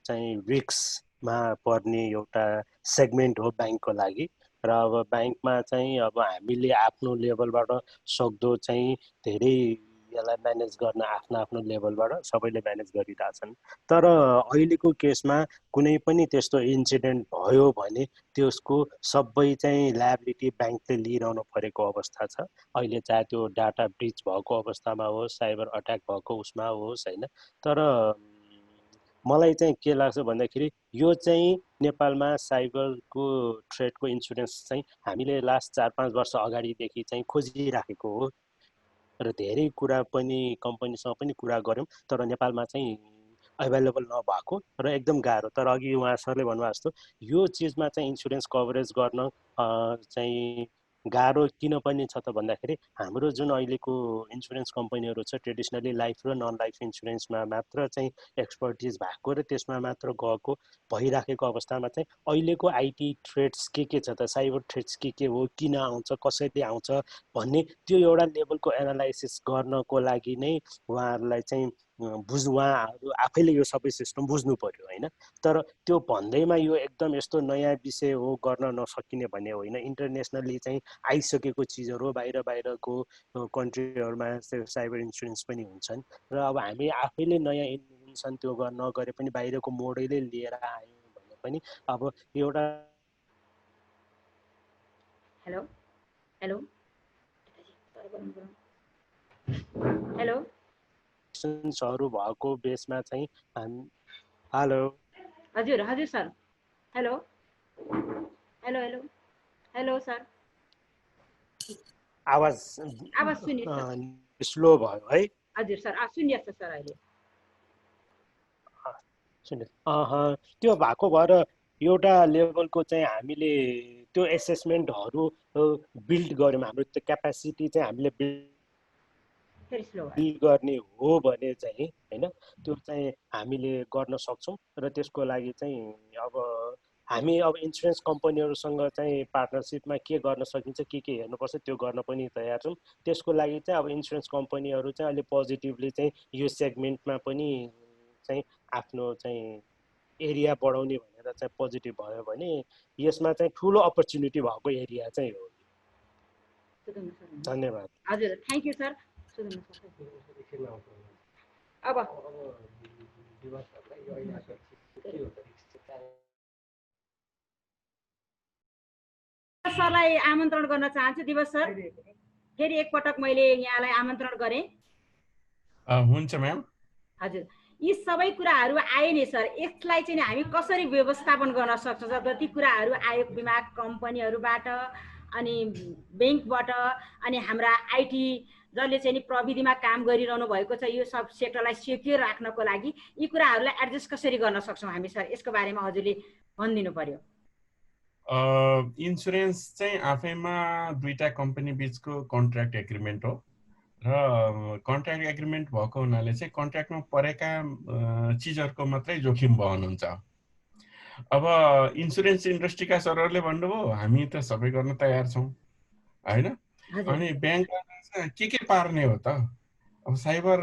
चाहिँ रिस्कमा पर्ने एउटा सेगमेन्ट हो ब्याङ्कको लागि। र अब ब्याङ्कमा चाहिँ अब हामीले आफ्नो लेभलबाट सक्दो चाहिँ धेरै यसलाई म्यानेज गर्न आफ्नो लेभलबाट सबैले म्यानेज गरिरहेछन्। तर अहिलेको केसमा कुनै पनि त्यस्तो इन्सिडेन्ट भयो भने त्यसको सबै चाहिँ लायबिलिटी ब्याङ्कले लिइरहनु परेको अवस्था छ। अहिले चाहे त्यो डाटा ब्रिच भएको अवस्थामा होस्, साइबर अट्याक भएको उसमा होस् होइन। तर मलाई चाहिँ के लाग्छ भन्दाखेरि यो चाहिँ नेपालमा साइबरको थ्रेटको इन्सुरेन्स चाहिँ हामीले लास्ट 4-5 वर्ष अगाडिदेखि चाहिँ खोजिराखेको हो र धेरै कुरा पनि कम्पनीसँग पनि कुरा गऱ्यौँ, तर नेपालमा चाहिँ अभाइलेबल नभएको र एकदम गाह्रो। तर अघि उहाँ सरले भन्नुभएको जस्तो यो चिजमा चाहिँ इन्सुरेन्स कभरेज गर्न चाहिँ गाह्रो किन पनि छ त भन्दाखेरि हाम्रो जुन अहिलेको इन्सुरेन्स कम्पनीहरू छ ट्रेडिसनली लाइफ र नन लाइफ इन्सुरेन्समा मात्र चाहिँ एक्सपर्टिज भएको र त्यसमा मात्र गएको भइराखेको अवस्थामा चाहिँ अहिलेको आइटी थ्रेट्स के छ त, साइबर थ्रेट्स के हो, किन आउँछ, कसरी आउँछ भन्ने त्यो एउटा लेभलको एनालाइसिस गर्नको लागि नै उहाँहरूलाई चाहिँ उहाँहरू आफैले यो सबै सिस्टम बुझ्नु पर्यो होइन। तर त्यो भन्दैमा यो एकदम यस्तो नयाँ विषय हो गर्न नसकिने भन्ने होइन। इन्टरनेसनली चाहिँ आइसकेको चिजहरू बाहिरको कन्ट्रीहरूमा साइबर इन्सुरेन्स पनि हुन्छन् र अब हामी आफैले नयाँ इन्भेन्सन त्यो नगरे पनि बाहिरको मोडलै लिएर आयौँ भने पनि अब एउटा हेलो हेलो हेलो हरू भएको बेसमा चाहिँ हामी हेलो हजुर हजुर sir hello hello hello hello sir आवाज सुनिए स्लो भयो है। हजुर सर सुनिए सर अहिले त्यो भएको भएर एउटा लेभलको चाहिँ हामीले त्यो एसेसमेन्टहरू बिल्ड गऱ्यौँ। हाम्रो त्यो क्यापासिटी चाहिँ हामीले बिल्ड गर्ने हो भने चाहिँ होइन त्यो चाहिँ हामीले गर्न सक्छौँ र त्यसको लागि चाहिँ अब हामी अब इन्सुरेन्स कम्पनीहरूसँग चाहिँ पार्टनरसिपमा के गर्न सकिन्छ, के हेर्नुपर्छ त्यो गर्न पनि तयार छौँ। त्यसको लागि चाहिँ अब इन्सुरेन्स कम्पनीहरू चाहिँ अहिले पोजिटिभली चाहिँ यो सेगमेन्टमा पनि चाहिँ आफ्नो चाहिँ एरिया बढाउने भनेर चाहिँ पोजिटिभ भयो भने यसमा चाहिँ ठुलो अपर्च्युनिटी भएको एरिया चाहिँ हो। धन्यवाद। हजुर थ्याङ्क यू सर। अब सरलाई आमन्त्रण गर्न चाहन्छु। दिवस सर फेरि एकपटक मैले यहाँलाई आमन्त्रण गरेँ। हुन्छ म्याम। हजुर यी सबै कुराहरू आए नि सर, यसलाई चाहिँ हामी कसरी व्यवस्थापन गर्न सक्छौँ? जति कुराहरू आयो बिमा कम्पनीहरूबाट अनि ब्याङ्कबाट अनि हाम्रा आइटी जसले चाहिँ प्रविधिमा काम गरिरहनु भएको छ यो सब सेक्टरलाई सेक्योर राख्नको लागि यी कुराहरूलाई एडजस्ट कसरी गर्न सक्छौँ हामी सर? यसको बारेमा हजुरले भनिदिनु पर्यो। इन्सुरेन्स चाहिँ आफैमा दुईटा कम्पनी बिचको कन्ट्र्याक्ट एग्रिमेन्ट हो र कन्ट्र्याक्ट एग्रिमेन्ट भएको हुनाले चाहिँ कन्ट्र्याक्टमा परेका चिजहरूको मात्रै जोखिम वहन हुन्छ। अब इन्सुरेन्स इन्डस्ट्रीका सरहरूले भन्नुभयो हामी त सबै गर्न तयार छौँ होइन। अनि ब्याङ्कमा के पार्ने हो त? अब साइबर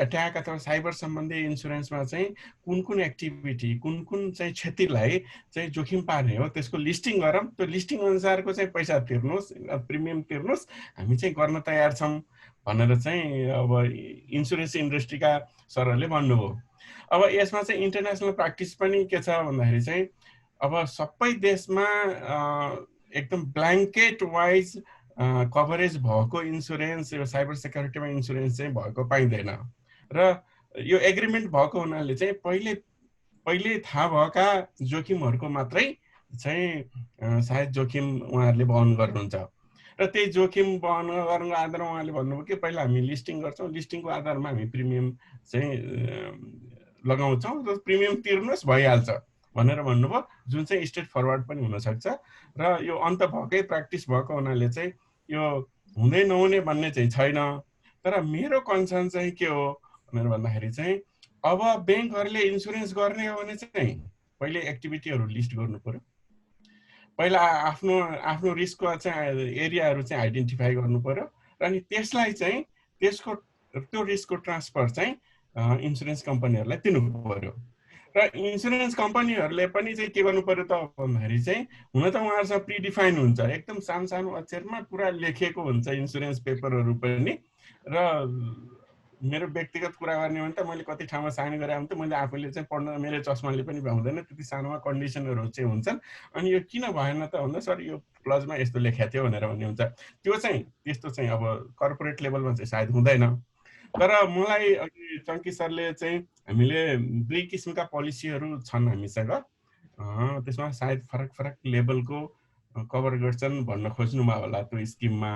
एट्याक अथवा साइबर सम्बन्धी इन्सुरेन्समा चाहिँ कुन एक्टिभिटी कुन चाहिँ क्षतिलाई चाहिँ जोखिम पार्ने हो त्यसको लिस्टिङ गरौँ, त्यो लिस्टिङ अनुसारको चाहिँ पैसा तिर्नुहोस्, प्रिमियम तिर्नुहोस्, हामी चाहिँ गर्न तयार छौँ भनेर चाहिँ अब इन्सुरेन्स इन्डस्ट्रीका सरहरूले भन्नुभयो। अब यसमा चाहिँ इन्टरनेसनल प्र्याक्टिस पनि के छ भन्दाखेरि चाहिँ अब सबै देशमा एकदम ब्ल्याङ्केट वाइज कभरेज भएको इन्सुरेन्स, यो साइबर सेक्युरिटीमा इन्सुरेन्स चाहिँ भएको पाइँदैन र यो एग्रिमेन्ट भएको हुनाले चाहिँ पहिले थाहा भएका जोखिमहरूको मात्रै चाहिँ सायद जोखिम उहाँहरूले वहन गर्नुहुन्छ र त्यही जोखिम वहन गर्नुको आधारमा उहाँले भन्नुभयो कि पहिला हामी लिस्टिङ गर्छौँ, लिस्टिङको आधारमा हामी प्रिमियम चाहिँ लगाउँछौँ र प्रिमियम तिर्नुहोस् भइहाल्छ भनेर भन्नुभयो, जुन चाहिँ स्ट्रेट फरवर्ड पनि हुनसक्छ र यो अन्त भएकै प्र्याक्टिस भएको हुनाले चाहिँ यो हुँदै नहुने भन्ने चाहिँ छैन। तर मेरो कन्सर्न चाहिँ के हो भनेर भन्दाखेरि चाहिँ अब ब्याङ्कहरूले इन्सुरेन्स गर्ने हो भने चाहिँ पहिले एक्टिभिटीहरू लिस्ट गर्नु पर्यो, पहिला आफ्नो रिस्कको चाहिँ एरियाहरू चाहिँ आइडेन्टिफाई गर्नु पर्यो र अनि त्यसलाई चाहिँ त्यो रिस्कको ट्रान्सफर चाहिँ इन्सुरेन्स कम्पनीहरूलाई दिनु पर्यो र इन्सुरेन्स कम्पनीहरूले पनि चाहिँ के गर्नु पर्यो त भन्दाखेरि चाहिँ हुन त उहाँहरूसँग प्रिडिफाइन हुन्छ, एकदम सानो अक्षरमा पुरा लेखिएको हुन्छ इन्सुरेन्स पेपरहरू पनि। र मेरो व्यक्तिगत कुरा गर्ने हो भने त मैले कति ठाउँमा साइन गरेँ भने त मैले आफूले चाहिँ पढ्न मेरो चस्माले पनि भ्याउँदैन, त्यति सानोमा कन्डिसनहरू चाहिँ हुन्छन्। अनि यो किन भएन त भन्दा सर यो क्लजमा यस्तो लेखेको थियो भनेर भन्ने हुन्छ, त्यो चाहिँ त्यस्तो चाहिँ अब कर्पोरेट लेभलमा चाहिँ सायद हुँदैन। तर मलाई अघि चङ्की सरले चाहिँ हामीले 2 किसिमका पोलिसीहरू छन् हामीसँग, त्यसमा सायद फरक लेभलको कभर गर्छन् भन्न खोज्नुभयो होला त्यो स्किममा।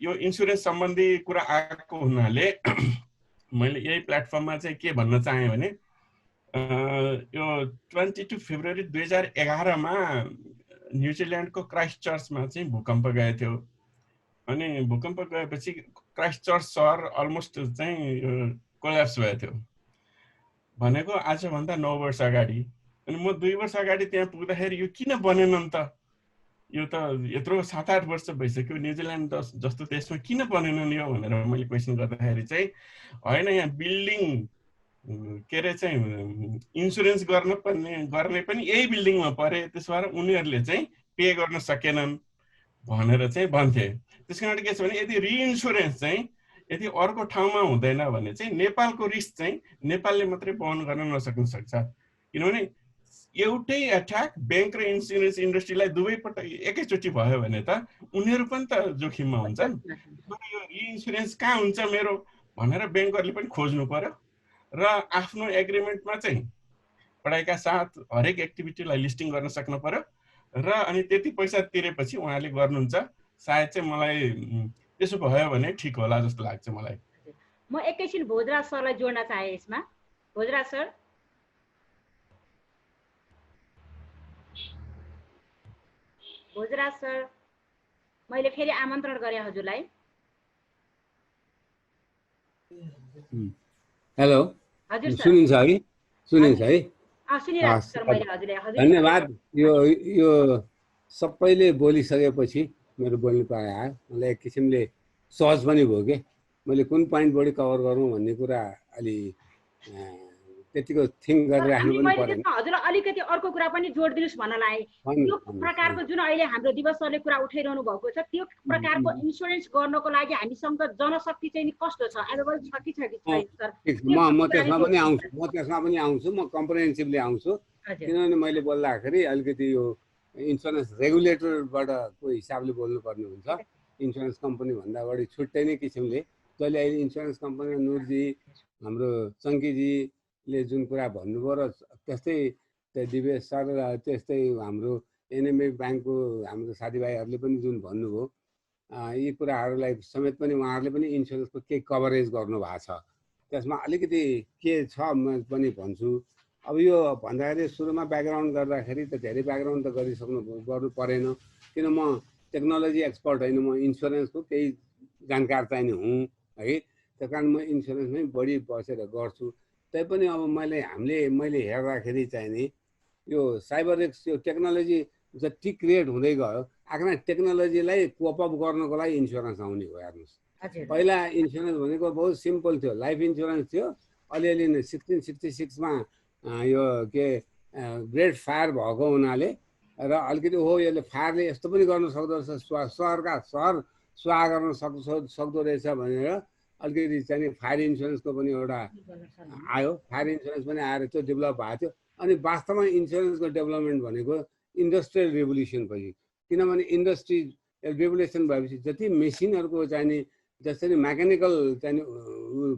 यो इन्सुरेन्स सम्बन्धी कुरा आएको हुनाले मैले यही प्लेटफर्ममा चाहिँ के भन्न चाहेँ भने यो 22 फेब्रुअरी 2011 मा न्युजिल्यान्डको क्राइस्ट चर्चमा चाहिँ भूकम्प गएको थियो। अनि भूकम्प गएपछि क्राइस्ट चर्च सहर अलमोस्ट चाहिँ कोल्याप्स भएको थियो भनेको आजभन्दा 9 वर्ष अगाडि। अनि म 2 वर्ष अगाडि त्यहाँ पुग्दाखेरि यो किन बनेन त, यो त यत्रो 7-8 वर्ष भइसक्यो, न्युजिल्यान्ड जस्तो देशमा किन बनेन यो भनेर मैले क्वेसन गर्दाखेरि चाहिँ होइन यहाँ बिल्डिङ के अरे चाहिँ इन्सुरेन्स गर्ने पनि यही बिल्डिङमा परे, त्यस भएर उनीहरूले चाहिँ पे गर्न सकेनन् भनेर चाहिँ भन्थे। त्यस कारण के छ भने यदि रिइन्सुरेन्स चाहिँ यदि अर्को ठाउँमा हुँदैन भने चाहिँ नेपालको रिस्क चाहिँ नेपालले मात्रै वहन गर्न नसक्न सक्छ, किनभने एउटै एट्याक ब्याङ्क र इन्सुरेन्स इन्डस्ट्रीलाई दुवैपल्ट एकैचोटि भयो भने त उनीहरू पनि त जोखिममा हुन्छन्। यो रिइन्सुरेन्स कहाँ हुन्छ मेरो भनेर ब्याङ्कहरूले पनि खोज्नु पर्यो र आफ्नो एग्रिमेन्टमा चाहिँ पढाइका साथ हरेक एक्टिभिटीलाई लिस्टिङ गर्न सक्नु पर्यो र अनि त्यति पैसा तिरेपछि उहाँले गर्नुहुन्छ। सायद चाहिँ मलाई त्यसो भयो भने ठिक होला जस्तो लाग्छ मलाई। म एकैछिन भोजराज सरलाई जोड्न चाहे यसमा। भोजराज सर, भोजराज सर, मैले फेरि आमन्त्रण गरेँ हजुरलाई। हेलो, हजुर सर, सुनिन्छ है? सुनिन्छ है? सुनिरहेको छु सर मैले हजुरलाई। धन्यवाद। यो सबैले बोलिसकेपछि मेरो बोल्ने पाए आयो, मलाई एक किसिमले सहज पनि भयो कि मैले कुन पोइन्ट बढी कभर गरौँ भन्ने कुरा अलि त्यतिको थिङ्क गरिराख्नु पनि परेन। हजुरलाई अलिकति अर्को कुरा पनि जोडिदिनुहोस् भन्न लागे। त्यो प्रकारको जुन अहिले हाम्रो दिवस सरले कुरा उठाइरहनु भएको छ, त्यो प्रकारको इन्सुरेन्स गर्नको लागि हामीसँग जनशक्ति चाहिँ कस्तो छ, अवेलेबल छ कि छैन सर? म त्यसमा पनि आउँछु, म कम्प्रिहेन्सिभली आउँछु। किनभने मैले बोल्दाखेरि अलिकति यो इन्सुरेन्स रेगुलेटरबाट को हिसाबले बोल्नुपर्ने हुन्छ, इन्सुरेन्स कम्पनी भन्दा बढी छुट्टै नै किसिमले। जसले अहिले इन्सुरेन्स कम्पनी नुरजी हाम्रो चङ्कीजीले जुन कुरा भन्नुभयो र त्यस्तै दिवेश सर र त्यस्तै हाम्रो एनएमए ब्याङ्कको हाम्रो साथीभाइहरूले पनि जुन भन्नुभयो, यी कुराहरूलाई समेत पनि उहाँहरूले पनि इन्सुरेन्सको केही कभरेज गर्नुभएको छ। त्यसमा अलिकति के छ म पनि भन्छु। अब यो भन्दाखेरि सुरुमा ब्याकग्राउन्ड गर्दाखेरि त धेरै ब्याकग्राउन्ड त गर्नु परेन, किन म टेक्नोलोजी एक्सपर्ट होइन, म इन्सुरेन्सको केही जानकार चाहिँ हुँ है। त्यस कारण म इन्सुरेन्समै बढी बसेर गर्छु। तैपनि अब मैले हेर्दाखेरि चाहिँ नि यो साइबर रिस्क, यो टेक्नोलोजी जति क्रिएट हुँदै गयो, आफ्नो टेक्नोलोजीलाई कोपअप गर्नको लागि इन्सुरेन्स आउने हो। हेर्नुहोस्, पहिला इन्सुरेन्स भनेको बहुत सिम्पल थियो, लाइफ इन्सुरेन्स थियो, अलिअलि 1666 मा यो के ग्रेट फायर भएको हुनाले र अलिकति हो यसले फायरले यस्तो पनि गर्न सक्दो रहेछ, सहर स्वाह गर्न सक्दो रहेछ भनेर अलिकति चाहिँ फायर इन्सुरेन्सको पनि एउटा आयो, फायर इन्सुरेन्स पनि आएर त्यो डेभलप भएको थियो। अनि वास्तवमा इन्सुरेन्सको डेभलपमेन्ट भनेको इन्डस्ट्रियल रेभोल्युसन पछि, किनभने इन्डस्ट्री रेभोल्युसन भएपछि जति मेसिनहरूको चाहिने जसरी मेकानिकल चाहिँ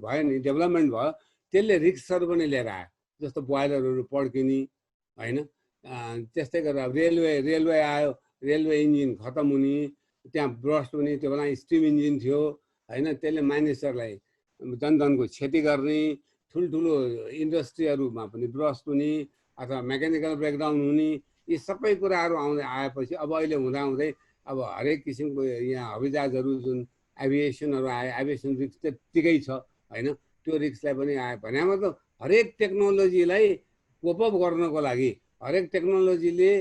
भयो नि डेभलपमेन्ट भयो, त्यसले रिस्कहरू पनि लिएर आयो, जस्तो बोइलरहरू पड्किने होइन, त्यस्तै गरेर रेलवे आयो, रेलवे इन्जिन खतम हुने, त्यहाँ ब्रस्ट हुने, त्यो बेला स्टिम इन्जिन थियो होइन, त्यसले मानिसहरूलाई जनधनको क्षति गर्ने, ठुल्ठुलो इन्डस्ट्रीहरूमा पनि ब्रस्ट हुने अथवा मेकानिकल ब्रेकडाउन हुने, यी सबै कुराहरू आएपछि अब अहिले हुँदाहुँदै अब हरेक किसिमको यहाँ हवाईजहाजहरू जुन एभिएसनहरू आयो, एभिएसन रिस्क त्यत्तिकै छ होइन, त्यो रिस्कलाई पनि आयो भने मतलब हरेक टेक्नोलोजीलाई कोप अप गर्नको लागि हरेक टेक्नोलोजीले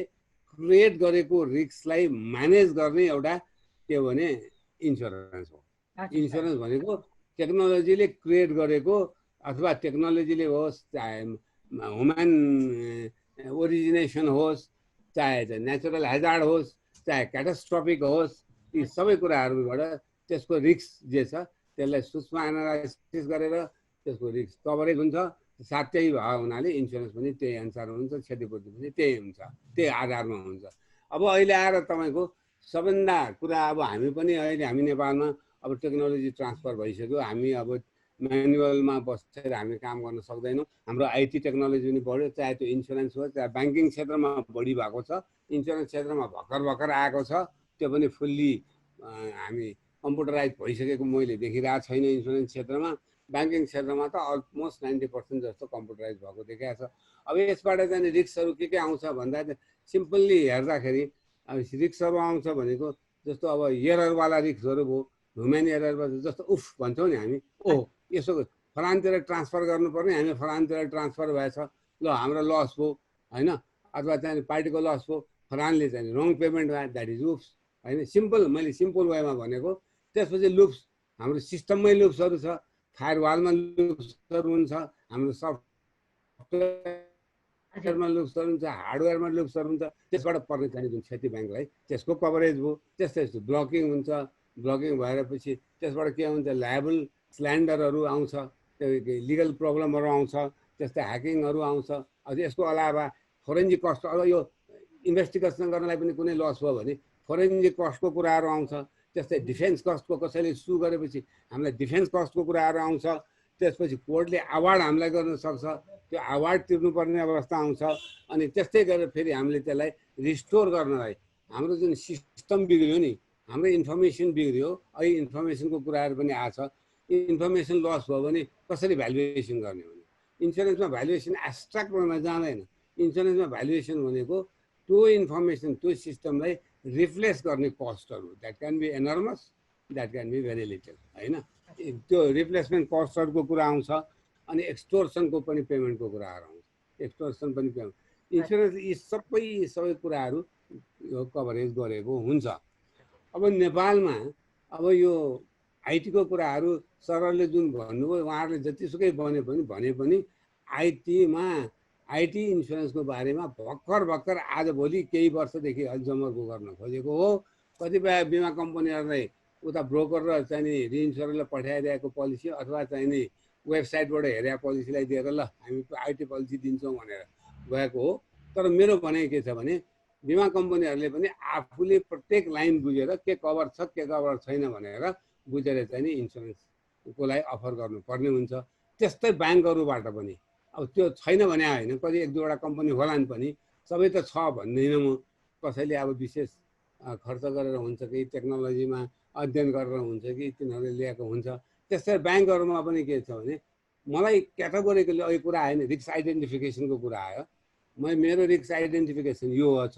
क्रिएट गरेको रिस्कलाई म्यानेज गर्ने एउटा के भने इन्सुरेन्स हो। इन्सुरेन्स भनेको टेक्नोलोजीले क्रिएट गरेको अथवा टेक्नोलोजीले होस्, चाहे ह्युमन ओरिजिनेसन होस्, चाहे नेचुरल हेजार्ड होस्, चाहे क्याटास्ट्रोफिक होस्, यी सबै कुराहरूबाट त्यसको रिस्क जे छ त्यसलाई सूक्ष्म एनालाइसिस गरेर त्यसको रिस्क कभरेज हुन्छ। साथै भयो हुनाले इन्सुरेन्स पनि त्यही अनुसार हुन्छ, क्षतिपूर्ति पनि त्यही हुन्छ, त्यही आधारमा हुन्छ। अब अहिले आएर तपाईँको सबभन्दा कुरा अब हामी पनि अहिले हामी नेपालमा अब टेक्नोलोजी ट्रान्सफर भइसक्यो, हामी अब म्यानुअलमा बसेर हामी काम गर्न सक्दैनौँ, हाम्रो आइटी टेक्नोलोजी पनि बढ्यो, चाहे त्यो इन्सुरेन्स होस्, चाहे ब्याङ्किङ क्षेत्रमा बढी भएको छ, इन्सुरेन्स क्षेत्रमा भर्खर आएको छ, त्यो पनि फुल्ली हामी कम्प्युटराइज भइसकेको मैले देखिरहेको छैन इन्सुरेन्स क्षेत्रमा। ब्याङ्किङ क्षेत्रमा त अलमोस्ट 90% जस्तो कम्प्युटराइज भएको देखिएको छ। अब यसबाट चाहिँ रिस्कहरू के आउँछ भन्दा सिम्पल्ली हेर्दाखेरि अब रिस्कहरू आउँछ भनेको जस्तो अब एररवाला रिस्कहरू भयो, ह्युमन एररबाट जस्तो उफ भन्छौँ नि हामी, ओह यसो फलानतिर ट्रान्सफर गर्नुपर्ने हामी फलानतिर ट्रान्सफर भएछ, ल हाम्रो लस भयो होइन, अथवा चाहिँ पार्टीको लस भयो, फलानले चाहिँ रङ पेमेन्ट भयो, द्याट इज लुप्स होइन। सिम्पल मैले सिम्पल वेमा भनेको। त्यसपछि लुप्स हाम्रो सिस्टममै लुप्सहरू छ, फायरवालमा लुप्सहरू हुन्छ, हाम्रो सफ्टवेयरमा लुप्सहरू हुन्छ, हार्डवेयरमा लुप्सहरू हुन्छ, त्यसबाट पर्ने चाहिँ जुन क्षति ब्याङ्कलाई त्यसको कभरेज भयो। त्यस्तै ब्लकिङ हुन्छ, ब्लकिङ भएपछि त्यसबाट के हुन्छ लायबल स्ल्यान्डरहरू आउँछ, त्यो लिगल प्रब्लमहरू आउँछ, त्यस्तै ह्याकिङहरू आउँछ। अझ यसको अलावा फोरेन्जिक कस्ट, अब यो इन्भेस्टिगेसन गर्नलाई पनि कुनै लस भयो भने फोरेन्जिक कस्टको कुराहरू आउँछ। त्यस्तै डिफेन्स कस्टको कसैले सु गरेपछि हामीलाई डिफेन्स कस्टको कुराहरू आउँछ। त्यसपछि कोर्टले अवार्ड हामीलाई गर्न सक्छ, त्यो अवार्ड तिर्नुपर्ने अवस्था आउँछ। अनि त्यस्तै गरेर फेरि हामीले त्यसलाई रिस्टोर गर्नलाई हाम्रो जुन सिस्टम बिग्रियो नि, हाम्रो इन्फर्मेसन बिग्रियो, अहिले इन्फर्मेसनको कुराहरू पनि आछ। इन्फर्मेसन लस भयो भने कसरी भ्यालुएसन गर्ने भने इन्सुरेन्समा भ्यालुएसन एब्स्ट्र्याक्ट गर्न जाँदैन। इन्सुरेन्समा भ्यालुएसन भनेको त्यो इन्फर्मेसन त्यो सिस्टमलाई रिप्लेस गर्ने कस्टहरू, that can be enormous, that can be very little होइन। त्यो रिप्लेसमेन्ट कस्टहरूको कुरा आउँछ। अनि एक्सटोर्सनको पनि पेमेन्टको कुराहरू आउँछ, एक्सटोर्सन पनि पेमेन्ट। इन्सुरेन्स यी सबै कुराहरू यो कभरेज गरेको हुन्छ। अब नेपालमा अब यो आइटीको कुराहरू सरले जुन भन्नुभयो, उहाँहरूले जतिसुकै भने पनि आइटी इन्सुरेन्सको बारेमा भर्खर आजभोलि केही वर्षदेखि जमर्को गर्न खोजेको हो। कतिपय बिमा कम्पनीहरूलाई उता ब्रोकर र चाहिँ नि रिइन्स्योररलाई पठाइदिएको पोलिसी अथवा चाहिँ नि वेबसाइटबाट हेरेको पोलिसीलाई दिएर ल हामी आइटी पोलिसी दिन्छौँ भनेर गएको हो। तर मेरो भनाइ के छ भने बिमा कम्पनीहरूले पनि आफूले प्रत्येक लाइन बुझेर के कभर छ के कभर छैन भनेर बुझेर चाहिँ नि इन्सुरेन्सको लागि अफर गर्नुपर्ने हुन्छ। त्यस्तै ब्याङ्कहरूबाट पनि अब त्यो छैन भने होइन, कति एक दुईवटा कम्पनी होलान् पनि, सबै त छ भन्दिनँ म। कसैले अब विशेष खर्च गरेर हुन्छ कि टेक्नोलोजीमा अध्ययन गरेर हुन्छ कि तिनीहरूले ल्याएको हुन्छ। त्यस्तै ब्याङ्कहरूमा पनि के छ भने मलाई क्याटेगोरिकली अहिले कुरा आयो नि, रिस्क आइडेन्टिफिकेसनको कुरा आयो। मेरो रिस्क आइडेन्टिफिकेसन यो छ,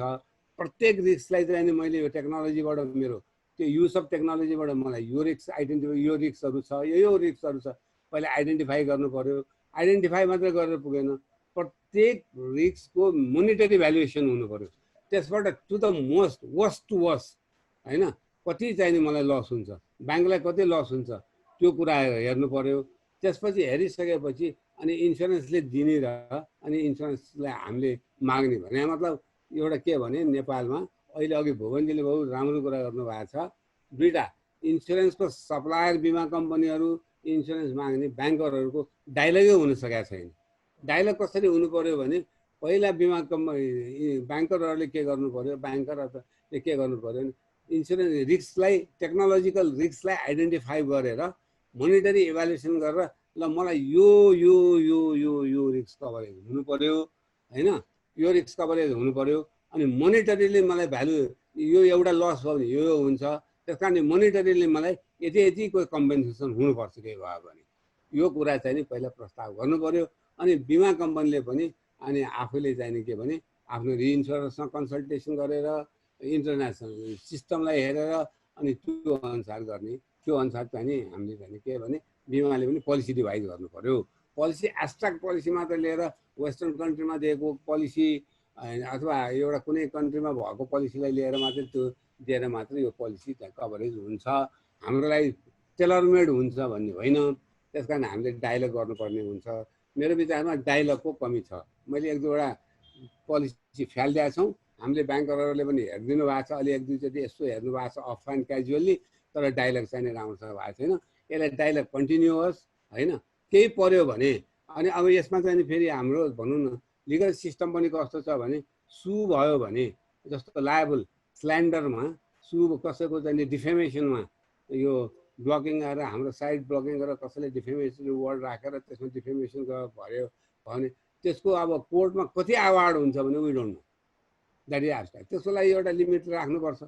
प्रत्येक रिस्कलाई चाहिँ नि मैले यो टेक्नोलोजीबाट मेरो त्यो युज अफ टेक्नोलोजीबाट मलाई यो रिस्क यो रिस्कहरू छ, यो रिस्कहरू छ, पहिला आइडेन्टिफाई गर्नु पर्यो। आइडेन्टिफाई मात्रै गरेर पुगेन, प्रत्येक रिस्कको मोनिटरी भ्यालुएसन हुनु पर्यो। त्यसबाट टु द वर्स्ट होइन कति चाहिँ नि मलाई लस हुन्छ, ब्याङ्कलाई कति लस हुन्छ, त्यो कुरा हेर्नु पर्यो। त्यसपछि हेरिसकेपछि अनि इन्सुरेन्सले दिने र अनि इन्सुरेन्सलाई हामीले माग्ने भने मतलब एउटा के भने नेपालमा अहिले अघि भुवनजीले बहुत राम्रो कुरा गर्नुभएको छ। दुईवटा इन्सुरेन्सको सप्लायर बिमा कम्पनीहरू, इन्सुरेन्स माग्ने ब्याङ्करहरूको डायलगै हुन सकेको छैन। डायलग कसरी हुनु पर्यो भने पहिला बिमा कम्पनी ब्याङ्करहरूले के गर्नु पर्यो, ब्याङ्करहरूले के गर्नु पर्यो भने इन्सुरेन्स रिस्कलाई, टेक्नोलोजिकल रिस्कलाई आइडेन्टिफाई गरेर मोनिटरी इभ्यालुएसन गरेर ल मलाई यो यो यो यो यो रिस्क कभरेज हुनु पर्यो होइन, यो रिस्क कभरेज हुनु पर्यो। अनि मोनिटरीले मलाई भ्यालु यो एउटा लस भयो भने यो हुन्छ, त्यस कारण मोनिटरीले मलाई यति यतिको कम्पेन्सेसन हुनुपर्छ के भयो भने यो कुरा चाहिँ नि पहिला प्रस्ताव गर्नु पर्यो। अनि बिमा कम्पनीले पनि अनि आफूले चाहिँ नि के भने आफ्नो रिइन्स्योरर्ससँग कन्सल्टेसन गरेर इन्टरनेसनल सिस्टमलाई हेरेर अनि त्यो अनुसार गर्ने। त्यो अनुसार चाहिँ नि हामीले चाहिँ के भने बिमाले पनि पोलिसी डिभाइड गर्नु पर्यो। पोलिसी एब्स्ट्र्याक्ट पोलिसी मात्र लिएर वेस्टर्न कन्ट्रीमा दिएको पोलिसी अथवा एउटा कुनै कन्ट्रीमा भएको पोलिसीलाई लिएर मात्रै त्यो दिएर मात्रै यो पोलिसी कभरेज हुन्छ, हाम्रो लागि टेलरमेड हुन्छ भन्ने होइन। त्यस कारण हामीले डायलग गर्नुपर्ने हुन्छ। मेरो विचारमा डायलगको कमी छ। मैले एक दुईवटा पोलिसी फ्यालिदिएका छौँ, हामीले ब्याङ्करहरूले पनि हेरिदिनु भएको छ, अलि एक दुईचोटि यसो हेर्नु भएको छ अफ एन्ड क्याजुअल्ली, तर डायलग चाहिँ राम्रोसँग भएको छैन। यसलाई डायलग कन्टिन्यू होस् होइन। केही पर्यो भने अनि अब यसमा चाहिँ फेरि हाम्रो भनौँ न लिगल सिस्टम पनि कस्तो छ भने सु भयो भने जस्तो लायबल स्ल्यान्डरमा सु कसैको चाहिँ डिफेमेसनमा यो ब्लकिङ गरेर हाम्रो साइड ब्लकिङ गरेर कसैले डिफेमेसन वर्ड राखेर त्यसमा डिफेमेसन भयो भने त्यसको अब कोर्टमा कति अवार्ड हुन्छ भने we don't know, that is abstract. त्यसको लागि एउटा लिमिट राख्नुपर्छ,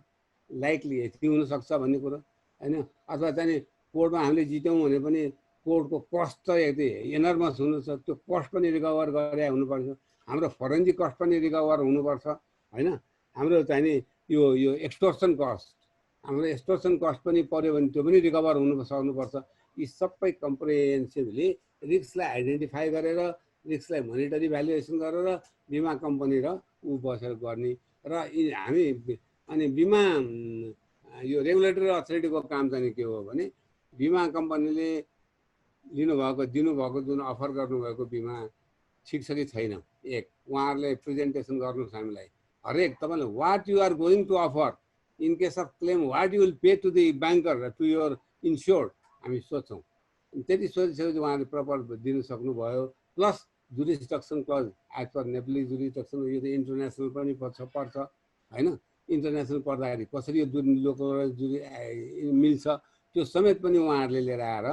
लाइकली यति हुनसक्छ भन्ने कुरो होइन। अथवा चाहिँ कोर्टमा हामीले जित्यौँ भने पनि कोर्टको कस्ट त यति एनर्मस हुनुपर्छ, त्यो कस्ट पनि रिकभर गरे हुनुपर्छ। हाम्रो फरेन्सिक कस्ट पनि रिकभर हुनुपर्छ होइन। हाम्रो चाहिँ नि यो यो एक्सटोर्सन कस्ट, हाम्रो एक्सटोर्सन कस्ट पनि पर्यो भने त्यो पनि रिकभर हुनु सक्नुपर्छ। यी सबै कम्प्रिहेन्सिभली रिस्कलाई आइडेन्टिफाई गरेर रिस्कलाई मोनिटरी भ्यालुएसन गरेर बिमा कम्पनी र ऊ बसेर गर्ने। र हामी अनि बिमा यो रेगुलेटरी अथोरिटीको काम चाहिँ के हो भने बिमा कम्पनीले दिनुभएको जुन अफर गर्नुभएको बिमा ठिक छ कि छैन, एक उहाँहरूले प्रेजेन्टेसन गर्नुहोस् हामीलाई। हरेक तपाईँले what you are going to offer in case of claim, what you will pay to the banker to your insured, हामी सोध्छौँ। त्यति सोधिसकेपछि उहाँले प्रपर दिनु सक्नुभयो। Plus jurisdiction clause as per Nepali jurisdiction, यो त इन्टरनेसनल पनि पर्छ होइन। इन्टरनेसनल पर्दाखेरि कसरी यो लोकल मिल्छ त्यो समेत पनि उहाँहरूले लिएर आएर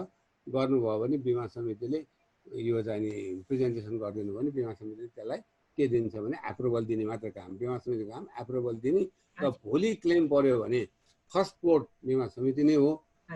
गर्नुभयो भने बिमा समितिले यो चाहिँ नि प्रेजेन्टेसन गरिदिनु भने बिमा समितिले त्यसलाई के दिन्छ भने एप्रुभल दिने मात्र काम। बिमा समितिको काम एप्रुभल दिने र भोलि क्लेम पर्यो भने फर्स्ट कोर्ट बिमा समिति नै हो।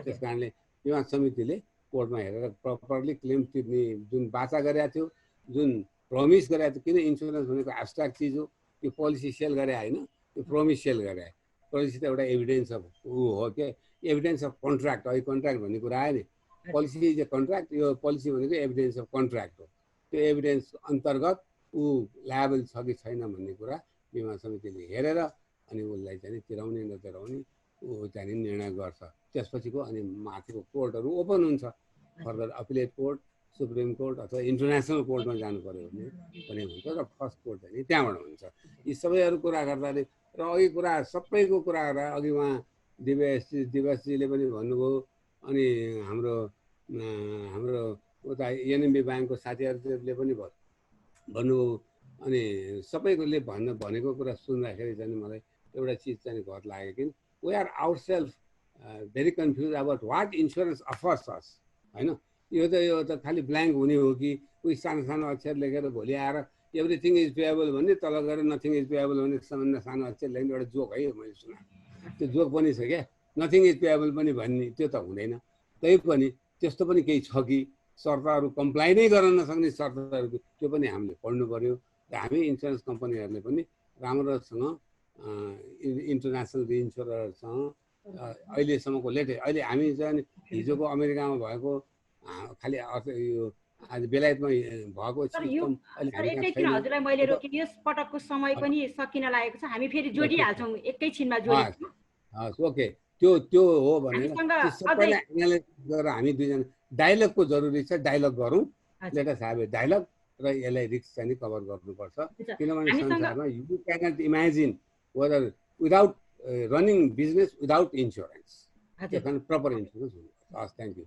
त्यस कारणले बिमा समितिले कोर्टमा हेरेर प्रपरली क्लेम तिर्ने जुन बाचा गरेका थियो, जुन प्रमिस गरेका थियो, किन इन्सुरेन्स भनेको एब्स्ट्र्याक्ट चिज हो, यो पोलिसी सेल गरे होइन, यो प्रमिस सेल गरे। पोलिसी त एउटा एभिडेन्स अफ हो के, एभिडेन्स अफ कन्ट्र्याक्ट। अहिले कन्ट्र्याक्ट भन्ने कुरा आयो नि, पोलिसी इज ए कन्ट्र्याक्ट, यो पोलिसी भनेको एभिडेन्स अफ कन्ट्र्याक्ट हो। त्यो एभिडेन्स अन्तर्गत ऊ लायबल छ कि छैन भन्ने कुरा बिमा समितिले हेरेर अनि उसलाई चाहिँ तिराउने नतिराउने ऊ चाहिँ निर्णय गर्छ। त्यसपछिको अनि माथिको कोर्टहरू ओपन हुन्छ, further appellate court, supreme court अथवा इन्टरनेसनल कोर्टमा जानु पर्यो भने हुन्छ र फर्स्ट कोर्ट चाहिँ त्यहाँबाट हुन्छ। यी सबैहरू कुरा गर्दाखेरि र अघि कुरा सबैको कुरा गर्दा अघि उहाँ दिवसजीले पनि भन्नुभयो, अनि हाम्रो उता एनएमबी ब्याङ्कको साथीहरूले पनि भन्नुभयो। अनि सबैले भनेको कुरा सुन्दाखेरि चाहिँ मलाई एउटा चिज चाहिँ घर लाग्यो कि we are our self very confuse about what insurance offers us होइन। यो त खालि ब्ल्याङ्क हुने हो कि उही सानो सानो अक्षर लेखेर भोलि आएर एभ्रिथिङ इज पेएबल भन्ने, तल गएर नथिङ इज पेएबल भन्ने सामान्य सानो अक्षर लेख्ने एउटा जोक है मैले सुनाएको। त्यो जोक पनि छ क्या, नथिङ इज पेएबल पनि भन्ने, त्यो त हुँदैन। तै पनि त्यस्तो पनि केही छ कि शर्तहरू कम्प्लाई नै गर्न नसक्ने शर्तहरू, त्यो पनि हामीले पढ्नु पर्यो। र हामी इन्सुरेन्स कम्पनीहरूले पनि राम्रोसँग इन्टरनेसनल इन्सुररसँग अहिलेसम्मको लेटेस्ट, अहिले हामी चाहिँ हिजोको अमेरिकामा भएको खालि यो आज बेलायतमा भएको सिस्टम हजुरलाई मैले रोकेँ। यस पटकको समय पनि सकिन लागेको छ, हामी फेरि जोडिहाल्छौँ एकैछिनमा जोडिन्छौँ। हस् ओके। त्यो हो भनेर हामीसँग त्यो सबैलाई एनालाइसिस गरेर हामी दुईजना डायलगको जरुरी छ, डायलग गरौँ, let us have a dialogue र यसलाई रिस्क चाहिँ कभर गर्नुपर्छ। किनभने संसारमा you cannot imagine whether without running business without insurance, त्यो कारण प्रपर इन्स्योरेन्स हुनुपर्छ। हस्, थ्याङ्क यू।